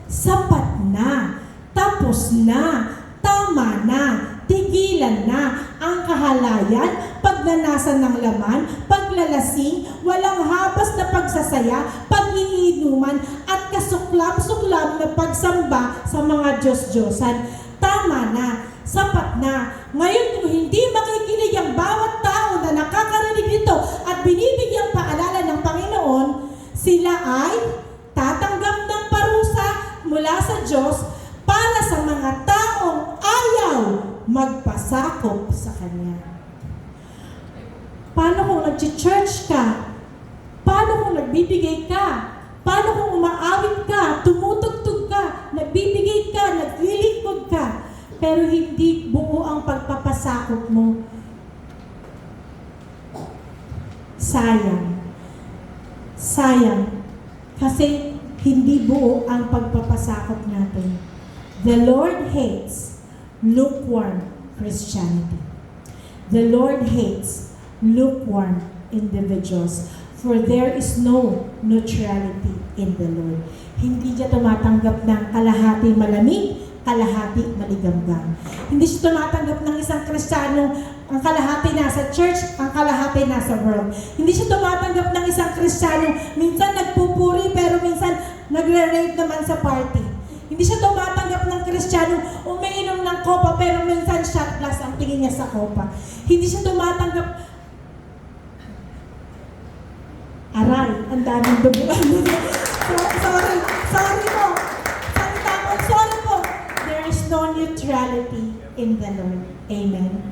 sapat na, tapos na, tama na, tigilan na ang kahalayan, pagnanasa ng laman, paglalasing, walang habas na pagsasaya, pag-iinuman, at kasuklam-suklam na pagsamba sa mga Diyos-Diyosan. Tama na, sapat na. Ngayon kung hindi makikinig ang bawat tao na nakakarinig nito at binibigyang paalala ng Panginoon, sila ay tatanggap ng parusa mula sa Diyos para sa mga taong ayaw magpasakop sa Kanya. Paano kung nag-church ka? Paano kung nagbibigay ka? Paano kung umaawit ka, tumutugtog ka, nagbibigay ka, naglilingkod ka, pero hindi buo ang pagpapasakop mo? Sayang. Sayang. Kasi hindi buo ang pagpapasakop natin. The Lord hates lukewarm Christianity. The Lord hates lukewarm individuals. For there is no neutrality in the Lord. Hindi siya tumatanggap ng kalahati malamig, kalahati maligam-gam. Hindi siya tumatanggap ng isang Kristiyano, ang kalahati nasa church, ang kalahati nasa world. Hindi siya tumatanggap ng isang Kristiyano, minsan nagpupuri pero minsan nagre-rave naman sa party. Hindi siya tumatanggap ng Kristiyano, may umiinom ng kopa pero minsan shot glass ang tingin niya sa kopa. Hindi siya tumatanggap. Aray, ang daming dubuan. Sorry po. Salita po, sorry po. There is no neutrality in the Lord. Amen.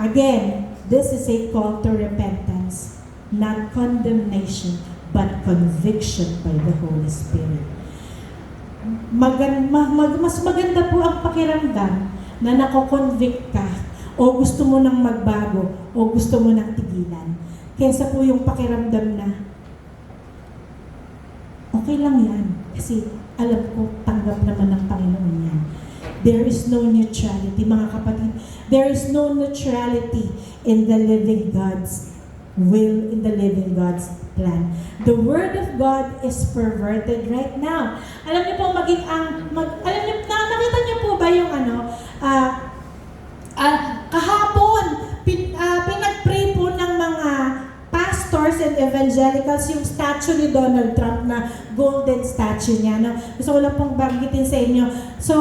Again, this is a call to repentance, not condemnation, but conviction by the Holy Spirit. Mas maganda po ang pakiramdam na nako-convict ka o gusto mo nang magbago o gusto mo nang tigilan kaysa po yung pakiramdam na okay lang yan kasi alam ko tanggap naman ng Panginoon yan. There is no neutrality, mga kapatid. There is no neutrality in the living God's will, in the living God's plan. The Word of God is perverted right now. Alam niyo po, alam niyo, nakita niyo po ba yung kahapon, pinag-pray po ng mga pastors and evangelicals yung statue ni Donald Trump na golden statue niya. No? Gusto ko lang pong banggitin sa inyo. So,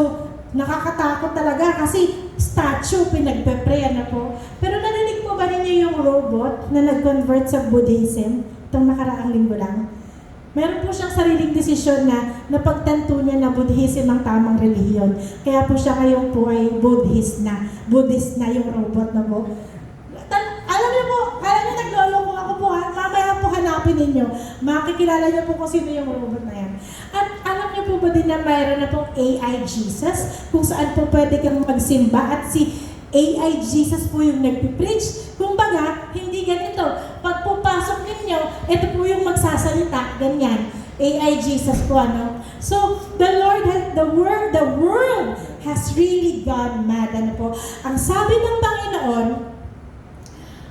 nakakatakot talaga kasi statue, pinagpe-pray na po. Pero narinig mo ba ninyo yung robot na nag-convert sa Buddhism? Itong nakaraang linggo lang. Meron po siyang sariling desisyon na napagtanto niya na Buddhism ang tamang relihiyon. Kaya po siya ngayon po ay Buddhist na yung robot na po. Alam niyo po, kala niyo nagloloko ako po ha, mamaya po hanapin ninyo. Makikilala niyo po kung sino yung robot na yan. At alam niyo po ba din na mayroon na pong AI Jesus, kung saan po pwede kang magsimba at si AI Jesus po yung nagpipreach. Kumbaga, hindi ganito. Pag pupasok ninyo, ito po yung magsasalita, ganyan. AI Jesus po, ano? So, the world has really gone mad, ano po? Ang sabi ng Panginoon,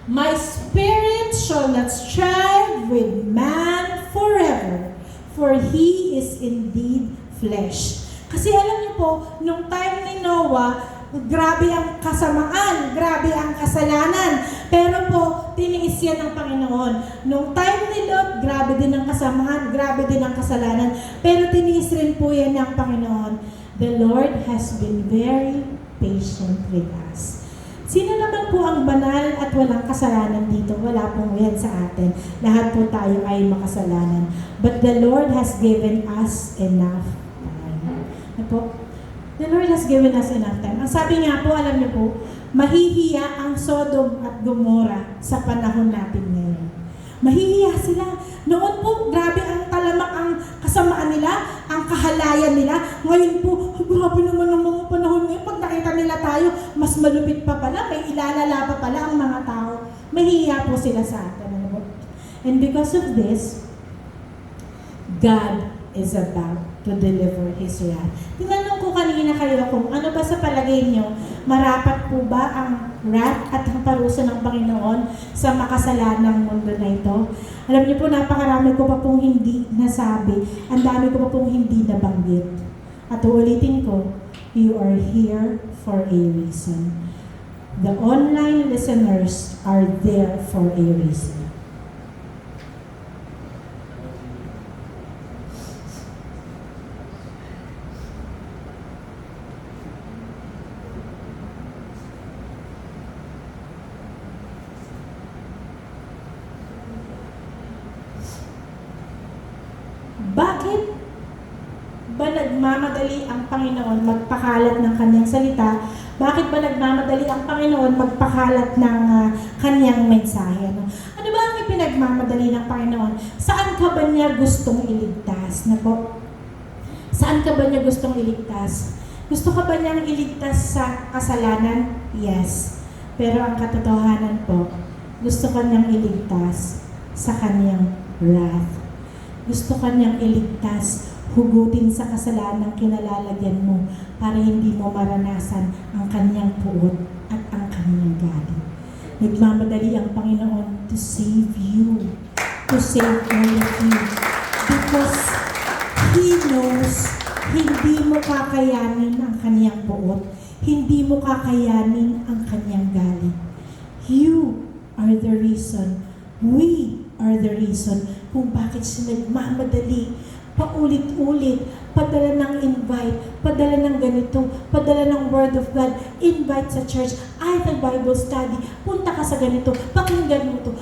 my spirit shall not strive with man forever, for he is indeed flesh. Kasi alam niyo po, nung time ni Noah, grabe ang kasamaan, grabe ang kasalanan. Pero po, tiniis yan ng Panginoon. Nung time ni Lot, grabe din ang kasamaan, grabe din ang kasalanan. Pero tiniis rin po yan ng Panginoon. The Lord has been very patient with us. Sino naman po ang banal at walang kasalanan dito? Wala pong yan sa atin. Lahat po tayo ay makasalanan. But the Lord has given us enough time. Ano po? The Lord has given us enough time. Ang sabi nga po, alam niyo po, mahihiya ang Sodom at Gomorrah sa panahon natin ngayon. Mahihiya sila. Noon po, grabe ang talamak ang kasamaan nila, ang kahalayan nila. Ngayon po, grabe naman ang mga panahon ngayon. Pag nakita nila tayo, mas malupit pa pala, may ilalala pa pala ang mga tao. Mahihiya po sila sa atin. And because of this, God is about to deliver His wrath. Tinanong ko kanina kayo kung ano ba sa palagay niyo, marapat po ba ang wrath at ang parusa ng Panginoon sa makasalanang mundo na ito? Alam niyo po, napakarami ko pa pong hindi nasabi. Ang dami ko pa pong hindi nabanggit. At uulitin ko, you are here for a reason. The online listeners are there for a reason. Bakit ba nagmamadali ang Panginoon magpakalat ng kanyang salita? Bakit ba nagmamadali ang Panginoon magpakalat ng kanyang mensahe? Ano ba ang ipinagmamadali ng Panginoon? Saan ka ba niya gustong iligtas? Saan ka ba niya gustong iligtas? Gusto ka ba niyang iligtas sa kasalanan? Yes. Pero ang katotohanan po, gusto ka niyang iligtas sa kanyang wrath. Gusto ka niyang iligtas, hugutin sa kasalanang kinalalagyan mo para hindi mo maranasan ang kanyang puot at ang kanyang galit. Nagmamadali ang Panginoon to save you, to save all of you. Because He knows hindi mo kakayanin ang kanyang puot, hindi mo kakayanin ang kanyang galit. You are the reason, we are the reason kung bakit siya nagmamadali paulit-ulit, padala ng invite, padala ng ganito, padala ng Word of God, invite sa church, either Bible study, punta ka sa ganito, pakinggan mo to.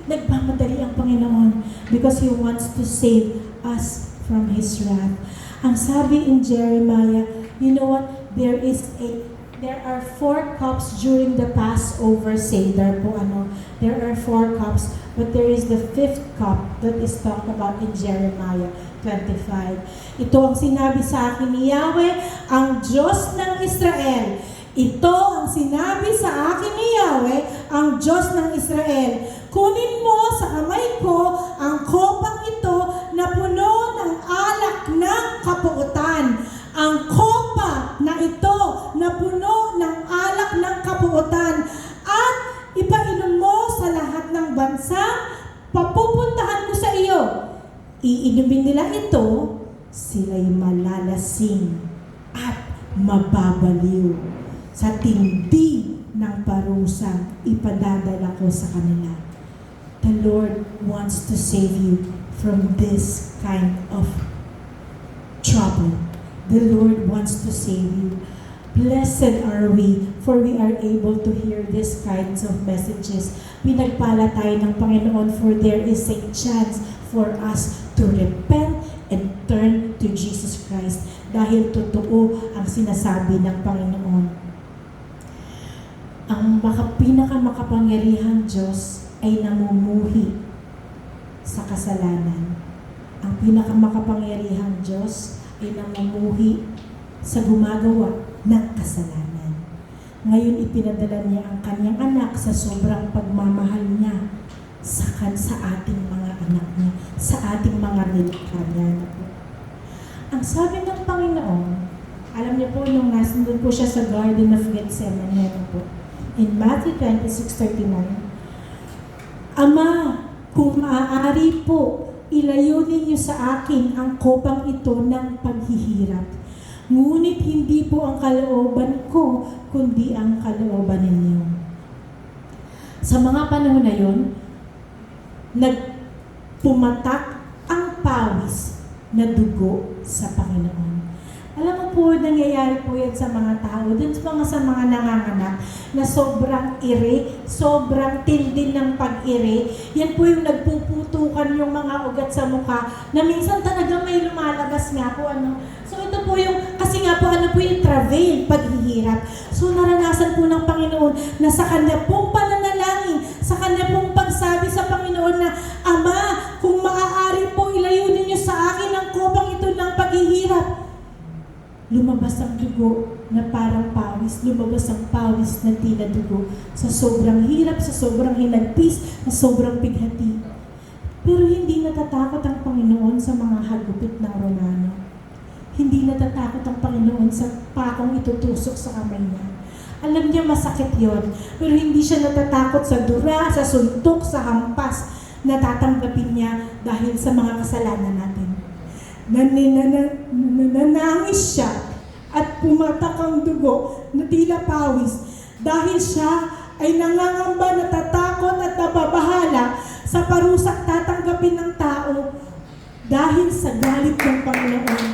Nagmamadali ang Panginoon because He wants to save us from His wrath. Ang sabi in Jeremiah, you know what? There are 4 cups during the Passover Seder po there are 4 cups, but there is the 5th cup that is talked about in Jeremiah 25. Ito ang sinabi sa akin ni Yahweh, ang Diyos ng Israel. Ito ang sinabi sa akin ni Yahweh, ang Diyos ng Israel. Kunin mo sa kamay ko ang kopang ito na puno ng alak ng kapuotan. Ang kopa na ito na puno ng alak ng kapuotan at ipainom mo sa lahat ng bansa, papupuntahan ko sa iyo. Iinumin nila ito, sila'y malalasing at mababaliw. Sa tindi ng parusang ipadadala ko sa kanila. The Lord wants to save you from this kind of trouble. The Lord wants to save you. Blessed are we, for we are able to hear these kinds of messages. Pinagpala tayo ng Panginoon, for there is a chance for us to repent and turn to Jesus Christ. Dahil totoo ang sinasabi ng Panginoon. Ang pinakamakapangyarihang Diyos ay namumuhi sa kasalanan. Ang pinakamakapangyarihang Diyos ay namumuhi sa gumagawa ng kasalanan. Ngayon ipinadala niya ang kanyang anak sa sobrang pagmamahal niya sa ating mga anak niya, sa ating mga nilikha niya. Ang sabi ng Panginoon, alam niyo po nung nasundon po siya sa Garden of Gethsemane po, in Matthew 26:39, Ama, kung maaari po, ilayo ninyo sa akin ang kopang ito ng paghihirap. Ngunit hindi po ang kalooban ko, kundi ang kalooban ninyo. Sa mga panahon na yon, nagpumatak ang pawis na dugo sa Panginoon. Alam mo po, nangyayari po yan sa mga tao, dun sa mga nanganganak, na sobrang iri, sobrang tindi ng pag-iri. Yan po yung nagpuputukan yung mga ugat sa mukha, na minsan talaga may lumalabas nga po. So ito po yung, kasi nga po po yung travail, paghihirap. So naranasan po ng Panginoon na sa Kanya pong pananalangin, sa Kanya pong pagsabi sa Panginoon na, Ama, kung maaari po ilayo ninyo sa akin ang kopang ito ng paghihirap. Lumabas ang dugo na parang pawis, lumabas ang pawis na tila dugo sa sobrang hirap, sa sobrang hinagpis, sa sobrang bighati. Pero hindi natatakot ang Panginoon sa mga hagupit ng Romano. Hindi natatakot ang Panginoon sa pakong itutusok sa kamay niya. Alam niya masakit yon, pero hindi siya natatakot sa dura, sa suntok, sa hampas na tatanggapin niya dahil sa mga kasalanan natin. Nanangis siya at pumatak ang dugo na tila pawis dahil siya ay nangangamba, natatakot at nababahala sa parusak tatanggapin ng tao dahil sa galit ng Panginoon.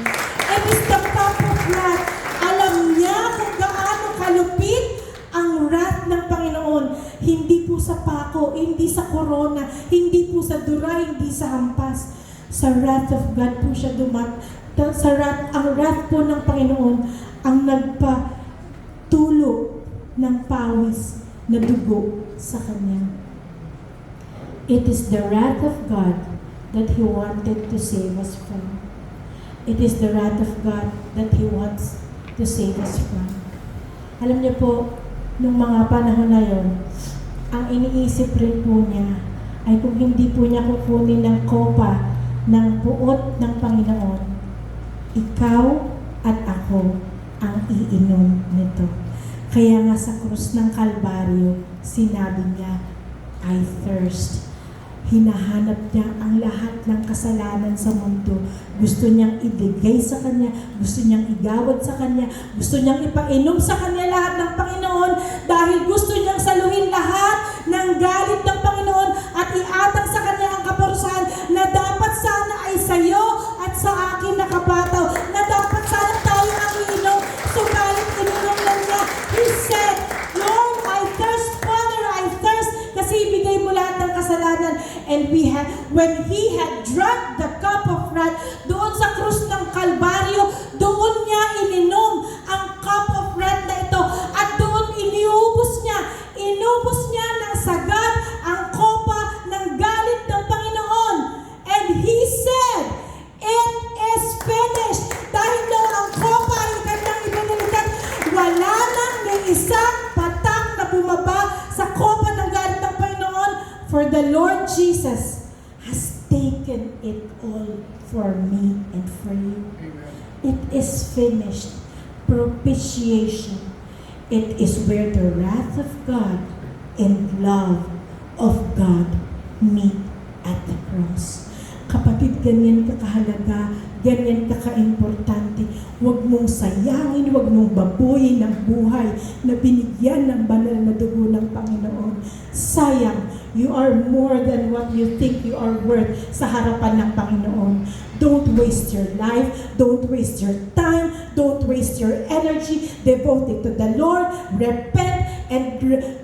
And is the top of wrath. Alam niya kung gaano kalupit ang wrath ng Panginoon. Hindi po sa pako, hindi sa korona, hindi po sa dura, hindi sa hampas. Sa wrath of God po siya ang wrath po ng Panginoon ang nagpatulo ng pawis na dugo sa Kanya. It is the wrath of God that He wanted to save us from. It is the wrath of God that He wants to save us from. Alam niyo po, nung mga panahon na yon, ang iniisip rin po niya ay kung hindi po niya kukunin ng kopa ng buot ng Panginoon, ikaw at ako ang iinom nito. Kaya nga sa krus ng Kalbaryo, sinabi niya, I thirst. Hinahanap niya ang lahat ng kasalanan sa mundo. Gusto niyang ibigay sa Kanya, gusto niyang igawad sa Kanya, gusto niyang ipainom sa Kanya lahat ng Panginoon dahil gusto niyang saluhin lahat ng galit ng Panginoon at iatang sa Kanya ang kaparusahan na dapat sana ay sa iyo at sa akin nakapataw na dapat sana tayo ang iinom. Subalit ininom lang niya. He said, Lord, I thirst, Father, I thirst. Kasi ibigay mo lahat ng kasalanan. And when He had drunk the cup of wrath, doon sa krus ng Kalbaryo, doon niya ininom ang cup of wrath na ito. At doon inubos niya ng sagad ang kopa ng galit ng Panginoon. And He said, it is finished. Dahil daw ang kopa ay kanyang ibinalikan, wala nang may isang patak na bumaba sa kopa ng galit ng Panginoon. For the Lord Jesus has taken it all for me and for you. It is finished. Propitiation. It is where the wrath of God and love of God meet at the cross. Kapatid, ganyan ka kahalaga, ganyan ka kaimportante. Huwag mong sayangin, huwag mong babuyin ang buhay na binigyan ng banal na dugo ng Panginoon. Sayang, you are more than what you think you are worth sa harapan ng Panginoon. Don't waste your life, don't waste your time, don't waste your energy. Devote it to the Lord, repent, and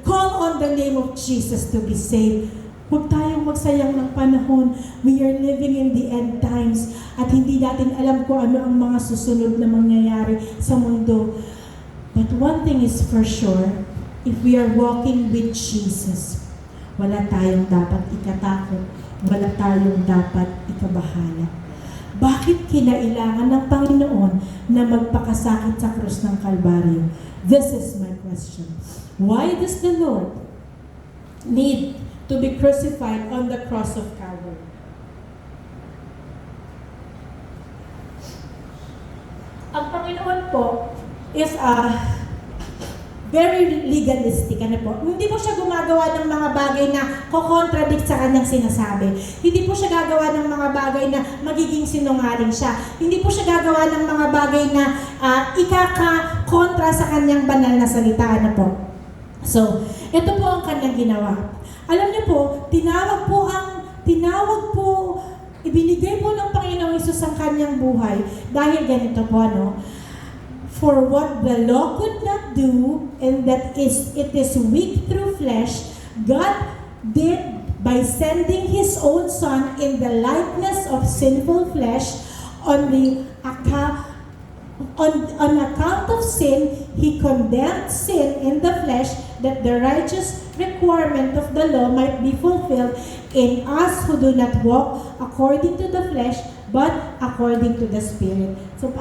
call on the name of Jesus to be saved. Huwag tayong magsayang ng panahon. We are living in the end times at hindi natin alam kung ano ang mga susunod na mangyayari sa mundo. But one thing is for sure, if we are walking with Jesus, wala tayong dapat ikatakot, wala tayong dapat ikabahala. Bakit kinailangan ng Panginoon na magpakasakit sa krus ng Kalbaryo? This is my question. Why does the Lord need to be crucified on the cross of Calvary? Ang Panginoon po is very legalistic. Ano po? Hindi po siya gumagawa ng mga bagay na ko-contradict sa kanyang sinasabi. Hindi po siya gagawa ng mga bagay na magiging sinungaling siya. Hindi po siya gagawa ng mga bagay na ikaka-kontra sa kanyang banal na salita. Ano po? So, ito po ang kanyang ginawa. Alam niyo po, ibinigay po ng Panginoong Hesus ang kanyang buhay dahil ganito po, ano? For what the law could not do, and that is, it is weak through flesh, God did by sending His own Son in the likeness of sinful flesh on account of sin. He condemned sin in the flesh, that the righteous requirement of the law might be fulfilled in us who do not walk according to the flesh, but according to the Spirit. So,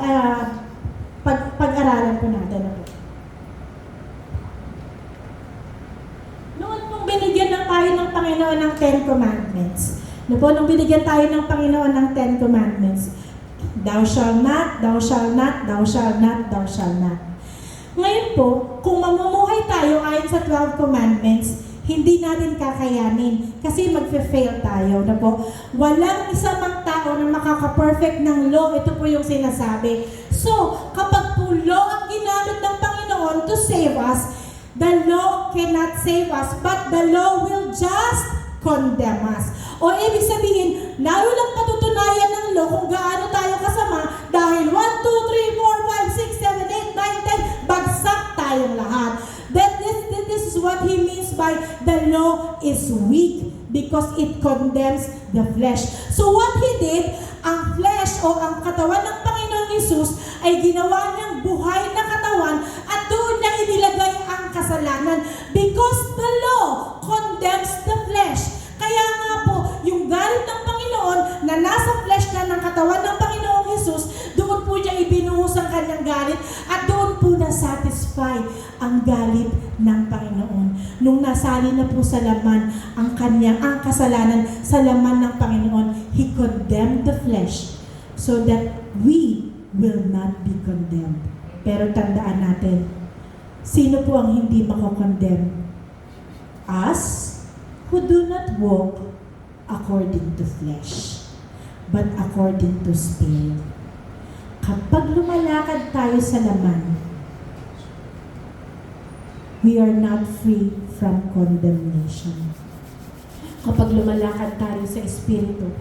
pag-aralan po natin na po. Noon pong binigyan na tayo ng Panginoon ng Ten Commandments. Nung binigyan tayo ng Panginoon ng Ten Commandments, thou shall not, thou shall not, thou shall not, thou shall not. Ngayon po, kung mamumuhay tayo ayon sa 12 Commandments, hindi natin kakayanin kasi magfe-fail tayo na po. Walang isa mang tao na makaka-perfect ng law. Ito po yung sinasabi. So, kapag po law ang ginamit ng Panginoon to save us, the law cannot save us, but the law will just condemn us. O ibig sabihin, lalo lang patutunayan ng law kung gaano tayo kasama dahil 1, 2, 3, 4, 5, 6, 7, 8, 9, 10, bagsak tayong lahat. This is what He means by the law is weak because it condemns the flesh. So what He did, ang flesh o ang katawan ng Panginoong Hesus ay ginawa niyang buhay na katawan at doon niya inilagay ang kasalanan because the law condemns the flesh. Kaya nga po, yung galit ng Panginoon na nasa flesh na ng katawan ng Panginoong Hesus, doon po niya ibinuhos ang kanyang galit at doon po na-satisfy ang galit ng Panginoon. Nung nasali na po sa laman ang kasalanan sa laman ng Panginoon, He condemned the flesh so that we will not be condemned. Pero tandaan natin, sino po ang hindi mako-condemn? Us who do not walk according to flesh, but according to Spirit. Kapag lumalakad tayo sa laman, we are not free from condemnation. Kapag lumalakad tayo sa Espiritu,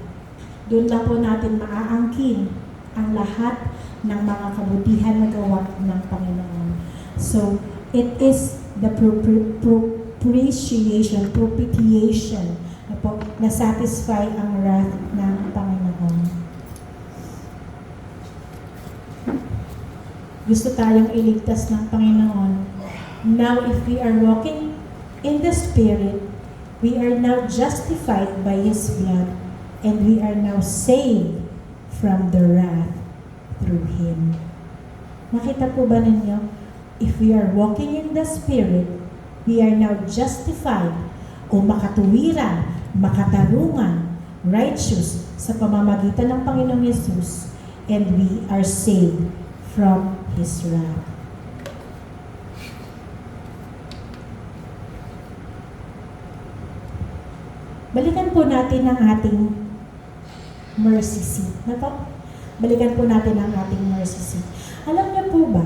doon lang po natin maaangkin ang lahat ng mga kabutihan na gawa ng Panginoon. So, it is the propitiation na satisfy ang wrath ng Panginoon. Gusto tayong iligtas ng Panginoon. Now, if we are walking in the Spirit, we are now justified by His blood, and we are now saved from the wrath through Him. Nakita po ba ninyo? If we are walking in the Spirit, we are now justified o makatuwiran, makatarungan, righteous sa pamamagitan ng Panginoong Yesus, and we are saved from His wrath. Balikan po natin ang ating mercy seat. Balikan po natin ang ating mercy seat. Alam niyo po ba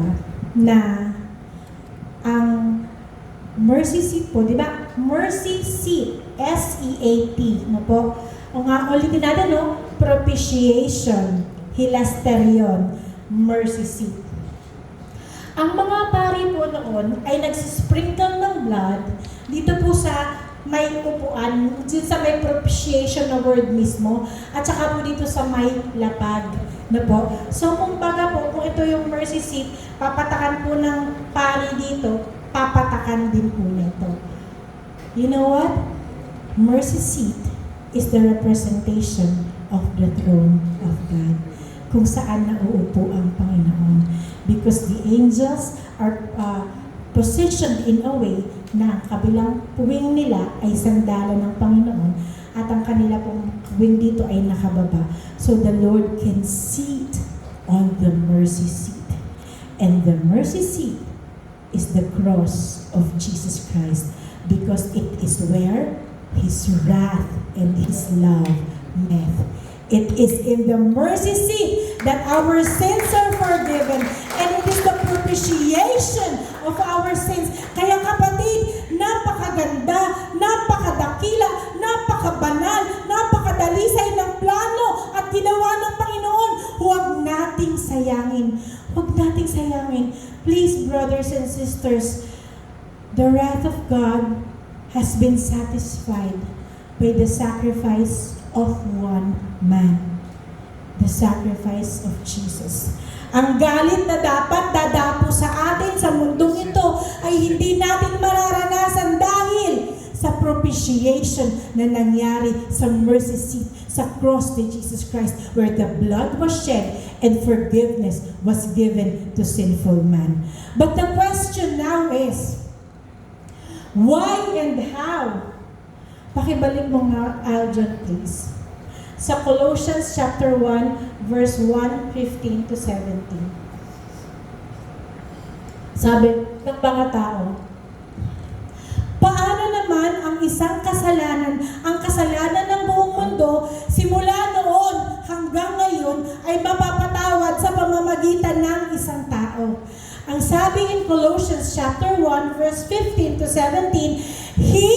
na ang mercy seat po, di ba? Mercy seat, S-E-A-T, O nga, ulitin natin, propitiation, hilasterion, mercy seat. Ang mga pari po noon ay nagsisprinkle ng blood dito po sa may upuan, dito sa may propitiation na word mismo, at saka po dito sa may lapag. So, kumbaga po, kung ito yung mercy seat, papatakan po ng pari dito, papatakan din po nito. You know what? Mercy seat is the representation of the throne of God, kung saan nauupo ang Panginoon. Because the angels are positioned in a way na ang kabilang wing nila ay sandalo ng Panginoon at ang kanila pong wing dito ay nakababa. So the Lord can sit on the mercy seat. And the mercy seat is the cross of Jesus Christ, because it is where His wrath and His love met. It is in the mercy seat that our sins are forgiven, and it is the propitiation of our sins. Kaya kapatid, napakaganda, napakadakila, napakabanal, napakadalisay ng plano at ginawa ng Panginoon. Huwag nating sayangin. Huwag nating sayangin. Please, brothers and sisters, the wrath of God has been satisfied by the sacrifice of one man. The sacrifice of Jesus. Ang galit na dapat dadapo sa atin sa mundong ito ay hindi natin mararanasan dahil sa propitiation na nangyari sa mercy seat, sa cross ni Jesus Christ, where the blood was shed and forgiveness was given to sinful man. But the question now is, why and how? Pakibalik mo nga, Aljon, please. Sa Colossians chapter 1, verse 1, 15 to 17. Sabi ng mga tao, paano naman ang isang kasalanan, ang kasalanan ng buong mundo, simula noon hanggang ngayon, ay mapapatawad sa pamamagitan ng isang tao? Ang sabi in Colossians chapter 1, verse 15 to 17, He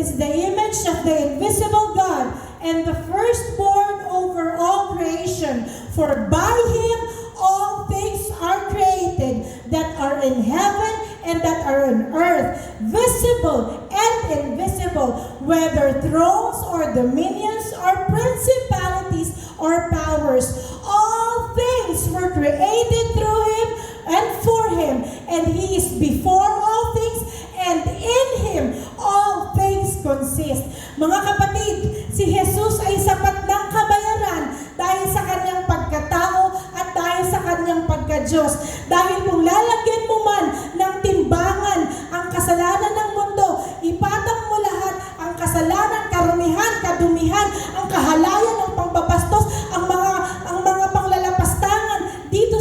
is the image of the invisible God, and the firstborn over all creation. For by Him all things are created, that are in heaven and that are on earth, visible and invisible, whether thrones or dominions or principalities or powers. All things were created through Him and for Him, and He is before all things, and in Him all things consist. Mga kapatid, si Jesus ay sapat ng kabayaran dahil sa Kanyang pagkatao at dahil sa Kanyang pagka-Diyos. Dahil kung lalagyan mo man ng timbangan ang kasalanan ng mundo, ipatang mo lahat ang kasalanan, karumihan, kadumihan, ang kahalayan, ang pagbabastos, ang mga panglalapastangan dito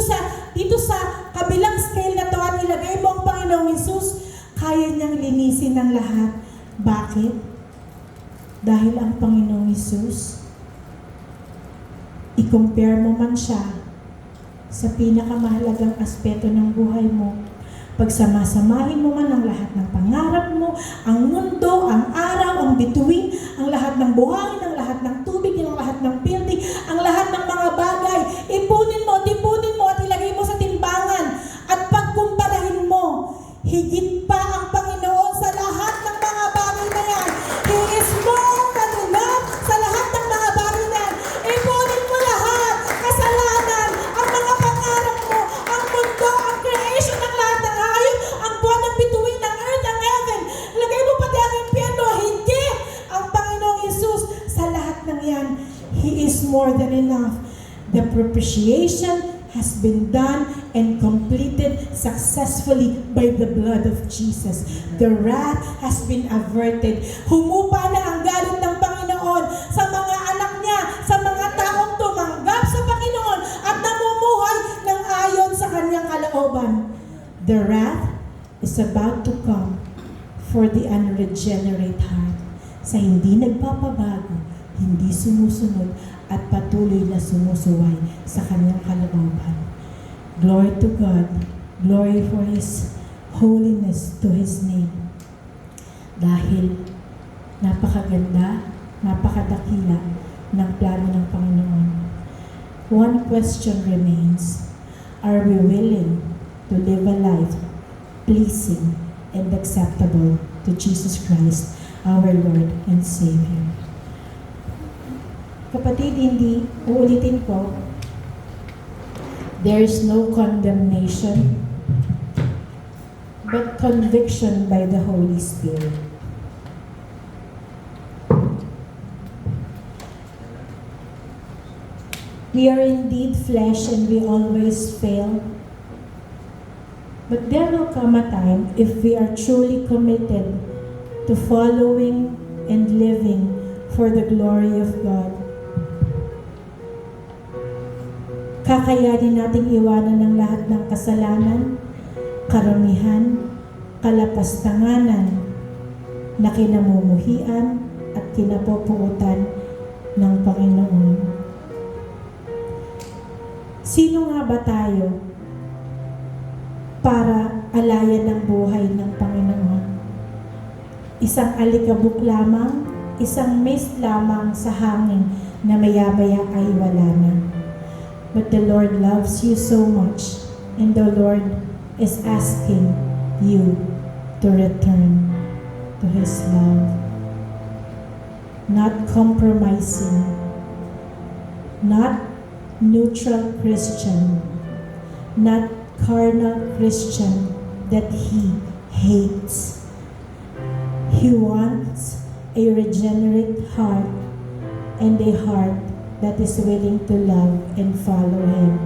sa kabilang scale na to at ilagay mo ang Panginoong Hesus, kaya niyang linisin ng lahat. Bakit? Dahil ang Panginoong Hesus, i-compare mo man siya sa pinakamahalagang aspeto ng buhay mo, pagsamasamahin mo man ang lahat ng pangarap mo, ang mundo, ang araw, ang bituin, ang lahat ng buhangin, ang lahat ng tubig, ang lahat ng building, ang lahat ng mga bagay, ipunin mo at propitiation has been done and completed successfully by the blood of Jesus. The wrath has been averted. Humupa na ang galit ng Panginoon sa mga anak niya, sa mga taong tumanggap sa Panginoon at namumuhay ng ayon sa kanyang kalooban. The wrath is about to come for the unregenerate heart. Sa hindi nagpapabago, hindi sumusunod, at patuloy na sumusuway sa kanyang kalooban. Glory to God. Glory for His holiness to His name. Dahil napakaganda, napakadakila ng plano ng Panginoon. One question remains. Are we willing to live a life pleasing and acceptable to Jesus Christ, our Lord and Savior? Kapatid, hindi, uulitin ko, there is no condemnation, but conviction by the Holy Spirit. We are indeed flesh and we always fail. But there will come a time, if we are truly committed to following and living for the glory of God, kakayanin nating iwanan ng lahat ng kasalanan, karamihan, kalapastanganan na kinamumuhian at kinapupuutan ng Panginoon. Sino nga ba tayo para alayan ng buhay ng Panginoon? Isang alikabok lamang, isang mist lamang sa hangin na maya-maya ay wala na. But the Lord loves you so much, and the Lord is asking you to return to His love. Not compromising, not neutral Christian, not carnal Christian that He hates. He wants a regenerate heart and a heart that is willing to love and follow Him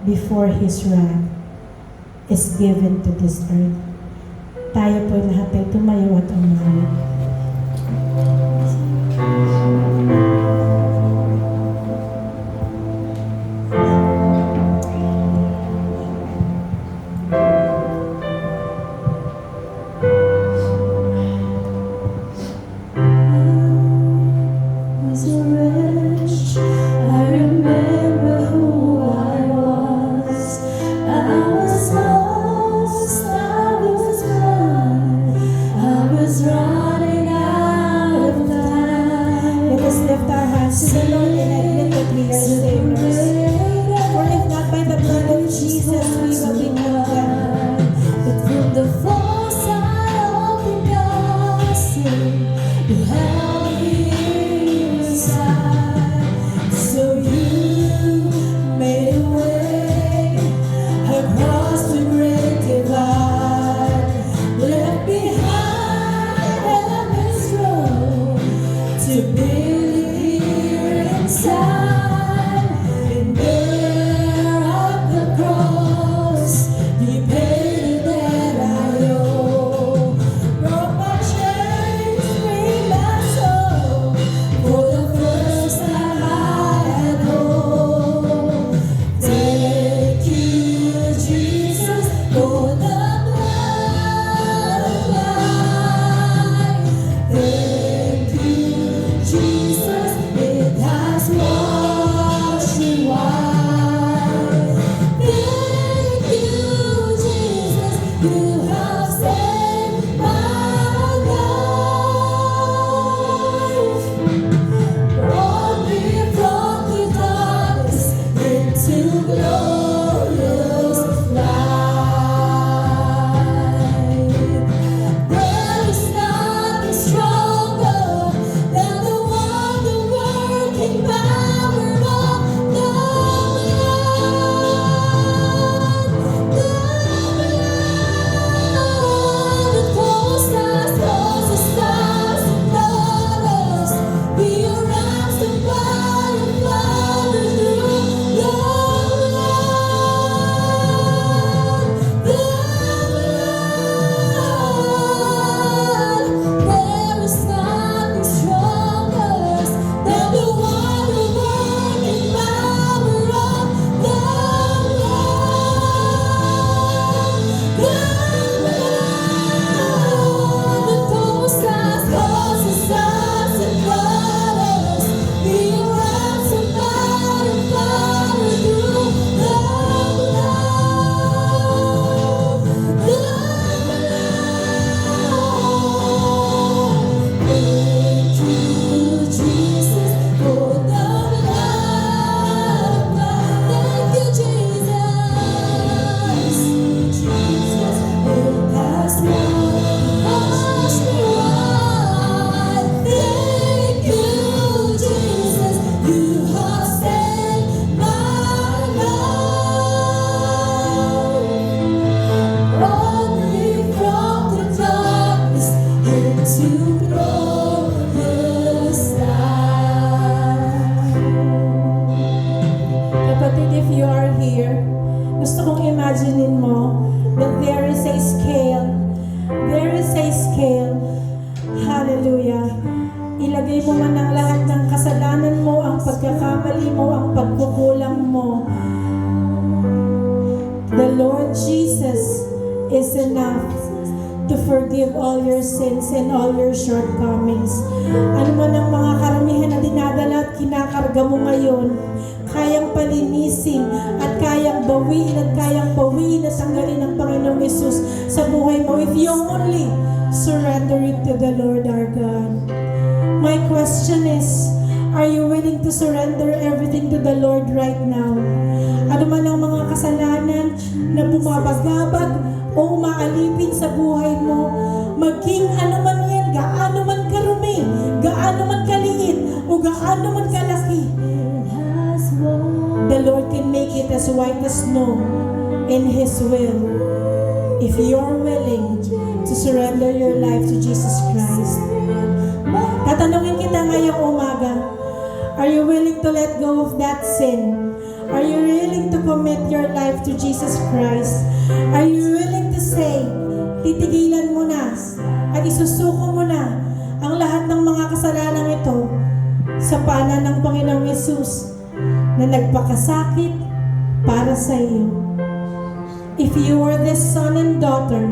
before His wrath is given to this earth. Tayo po lahat ay tumayo at umawa. Running out of time. if you are here, gusto kong imaginein mo that there is a scale. There is a scale. Hallelujah. Ilagay mo man ang lahat ng kasalanan mo, ang pagkakamali mo, ang pagkukulang mo. The Lord Jesus is enough to forgive all your sins and all your shortcomings. Ano man ang mga karamihan na dinadala at kinakarga mo ngayon, kayang palinisin at kayang bawiin at kayang bawiin at tanggalin ng Panginoong Yesus sa buhay mo if you only surrender it to the Lord our God. My question is, are you willing to surrender everything to the Lord right now? Ano man ang mga kasalanan na bumabagabag o umaalipin sa buhay mo, maging ano man yan, gaano man karumi, gaano man kaliit, o gaano man kalaki, the Lord can make it as white as snow in His will. If you're willing to surrender your life to Jesus Christ. Tatanungin kita ngayong umaga, are you willing to let go of that sin? Are you willing to commit your life to Jesus Christ? Are you willing to say, titigilan mo na at isusuko mo na ang lahat ng mga kasalanan ito sa paanan ng Panginoong Yesus na nagpakasakit para sa iyo? If you are this son and daughter,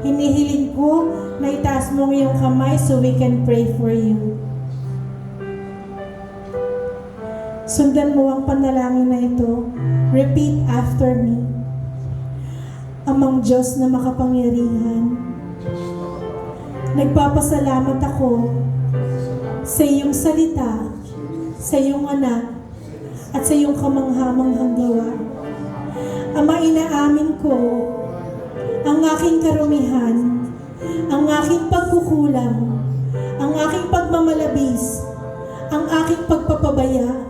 hinihiling ko na itaas mo ang iyong kamay so we can pray for you. Sundan mo ang panalangin na ito. Repeat after me. Amang Diyos na makapangyarihan, nagpapasalamat ako sa iyong salita, sa iyong anak, at sa iyong kamanghamanghang gawa. Ama, inaamin ko ang aking karumihan, ang aking pagkukulang, ang aking pagmamalabis, ang aking pagpapabaya.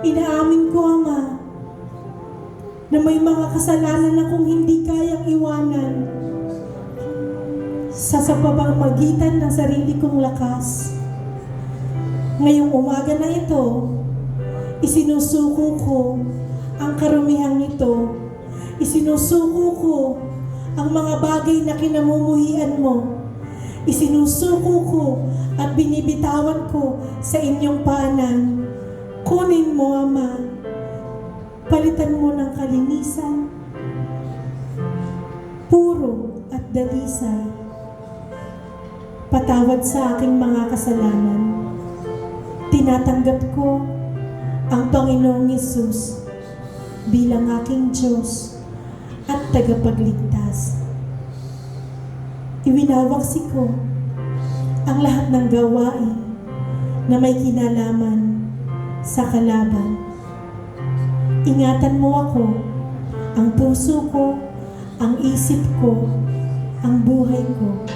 Inaamin ko, Ama, na may mga kasalanan akong hindi kayang iwanan sa pamamagitan ng sarili kong lakas. Ngayong umaga na ito, isinusuko ko ang karumihang ito. Isinusuko ko ang mga bagay na kinamumuhian mo. Isinusuko ko at binibitawan ko sa inyong paanan. Kunin mo, Ama. Palitan mo ng kalinisan, puro at dalisay. Patawad sa aking mga kasalanan. Tinatanggap ko ang Panginoong Yesus bilang aking Diyos at tagapagligtas. Iwinawaksi ko ang lahat ng gawain na may kinalaman sa kalaban. Ingatan mo ako, ang puso ko, ang isip ko, ang buhay ko.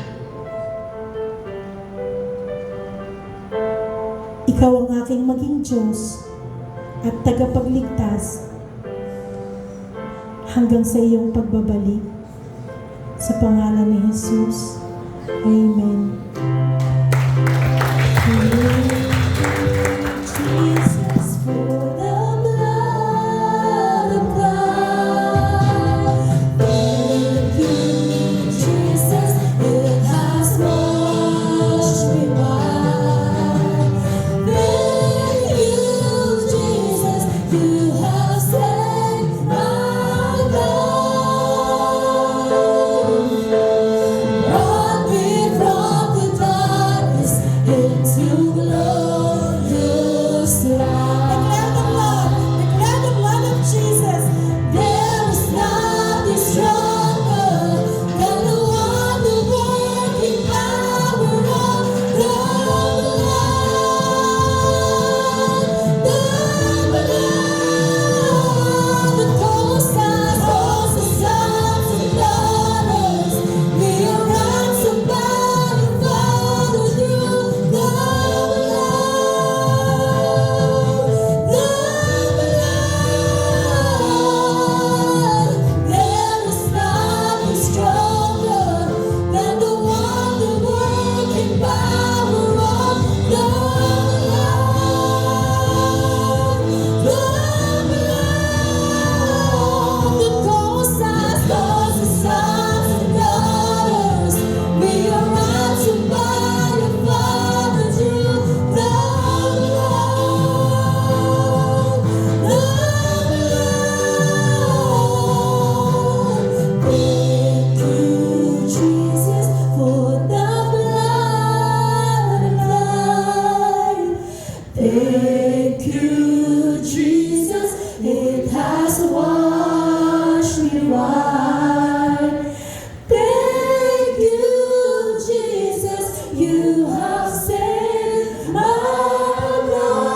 Ikaw ang aking maging Diyos at tagapagligtas hanggang sa iyong pagbabalik. Sa pangalan ni Jesus. Amen. Jesus, for the blood of God. Thank you, Jesus, it has washed me white. Thank you, Jesus, you have saved my life. Brought me from the one. Thank you, Jesus, you have saved my life.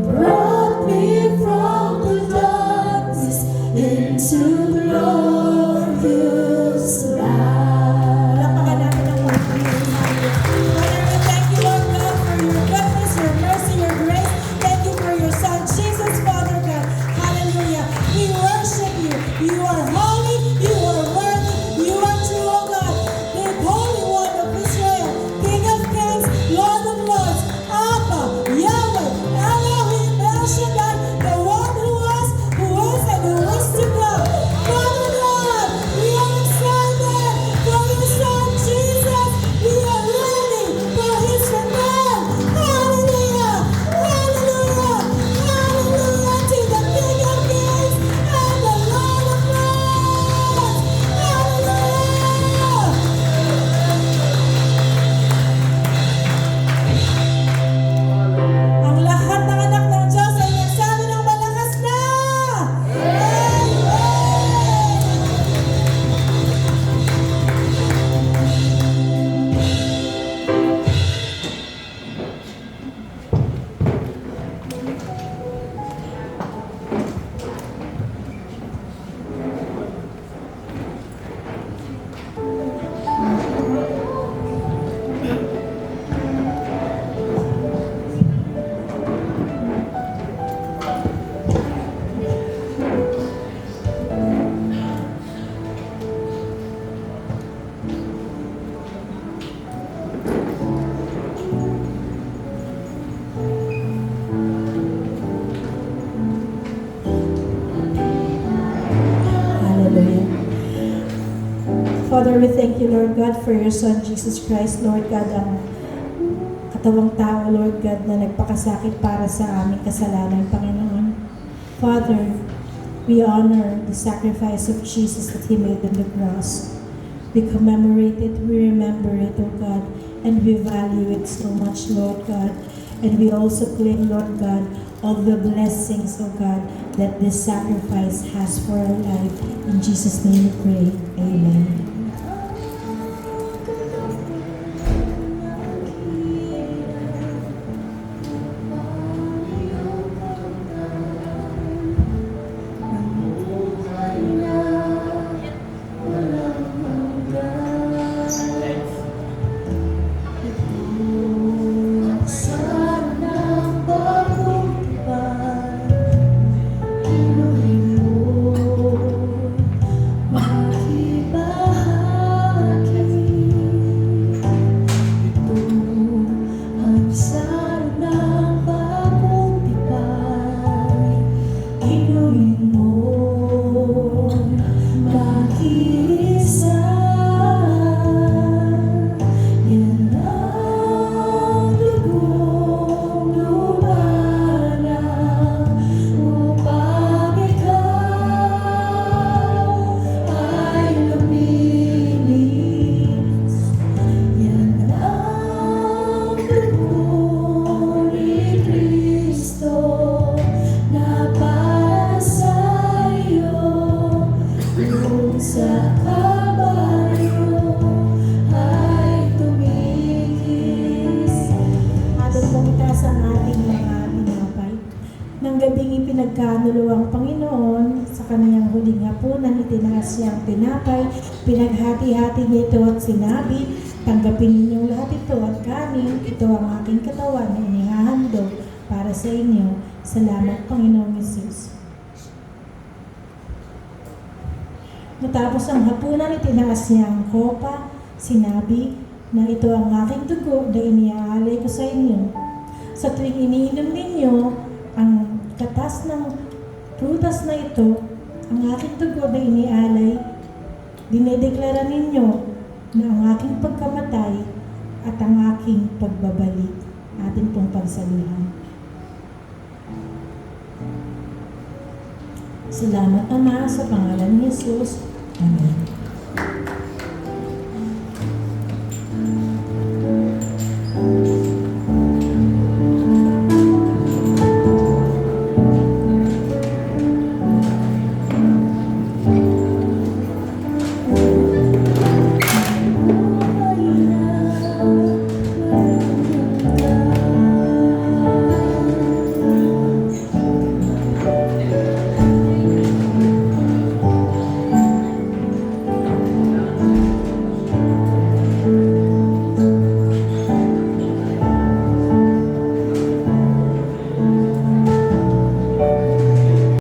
Brought me from the darkness into glorious light. Lapakan natin ang Father, we thank you, Lord God, for your goodness, your mercy, your grace. Thank you for your Son, Jesus, Father God. Hallelujah. We worship you. You are holy. You are worthy. You are true, O God. The Holy One of Israel, King of Kings, Lord of Lords, Abba, Yahweh, Elohim, El Shaddai, the one who was, who is, and who is to come. Father God, we are excited for your Son, Jesus. We are ready for his return. Hallelujah! Hallelujah! Hallelujah to the King of Kings and the Lord of Lords. Hallelujah! Ang lahat ng anak ng Diyos ay nagsabi ng malakas na! Amen! Hallelujah. Father, we thank you, Lord God, for your Son, Jesus Christ, Lord God, ang katawang tao, Lord God, na nagpakasakit para sa aming kasalanan, Panginoon. Father, we honor the sacrifice of Jesus that He made on the cross. We commemorate it, we remember it, O God, and we value it so much, Lord God. And we also claim, Lord God, all the blessings, O God, that this sacrifice has for our life. In Jesus' name we pray. Amen. Pinagkanuluang Panginoon sa kaniyang huling hapunan, itinaas niya ang tinapay, pinaghati-hati niya ito at sinabi, tanggapin ninyong lahat ito at kanin, ito ang aking katawan na inihahandog para sa inyo. Salamat, Panginoong Hesus. Matapos ang hapunan, itinaas niya ang kopa, sinabi na ito ang aking dugo na iniaalay ko sa inyo. Sa tuwing iniinom ninyo ang katas ng prutas na ito, ang aking dugo na inialay, dinedeklara ninyo na ang aking pagkamatay at ang aking pagbabalik. Atin pong pagsalihan. Salamat, Ama, sa pangalan ni Jesus. Amen.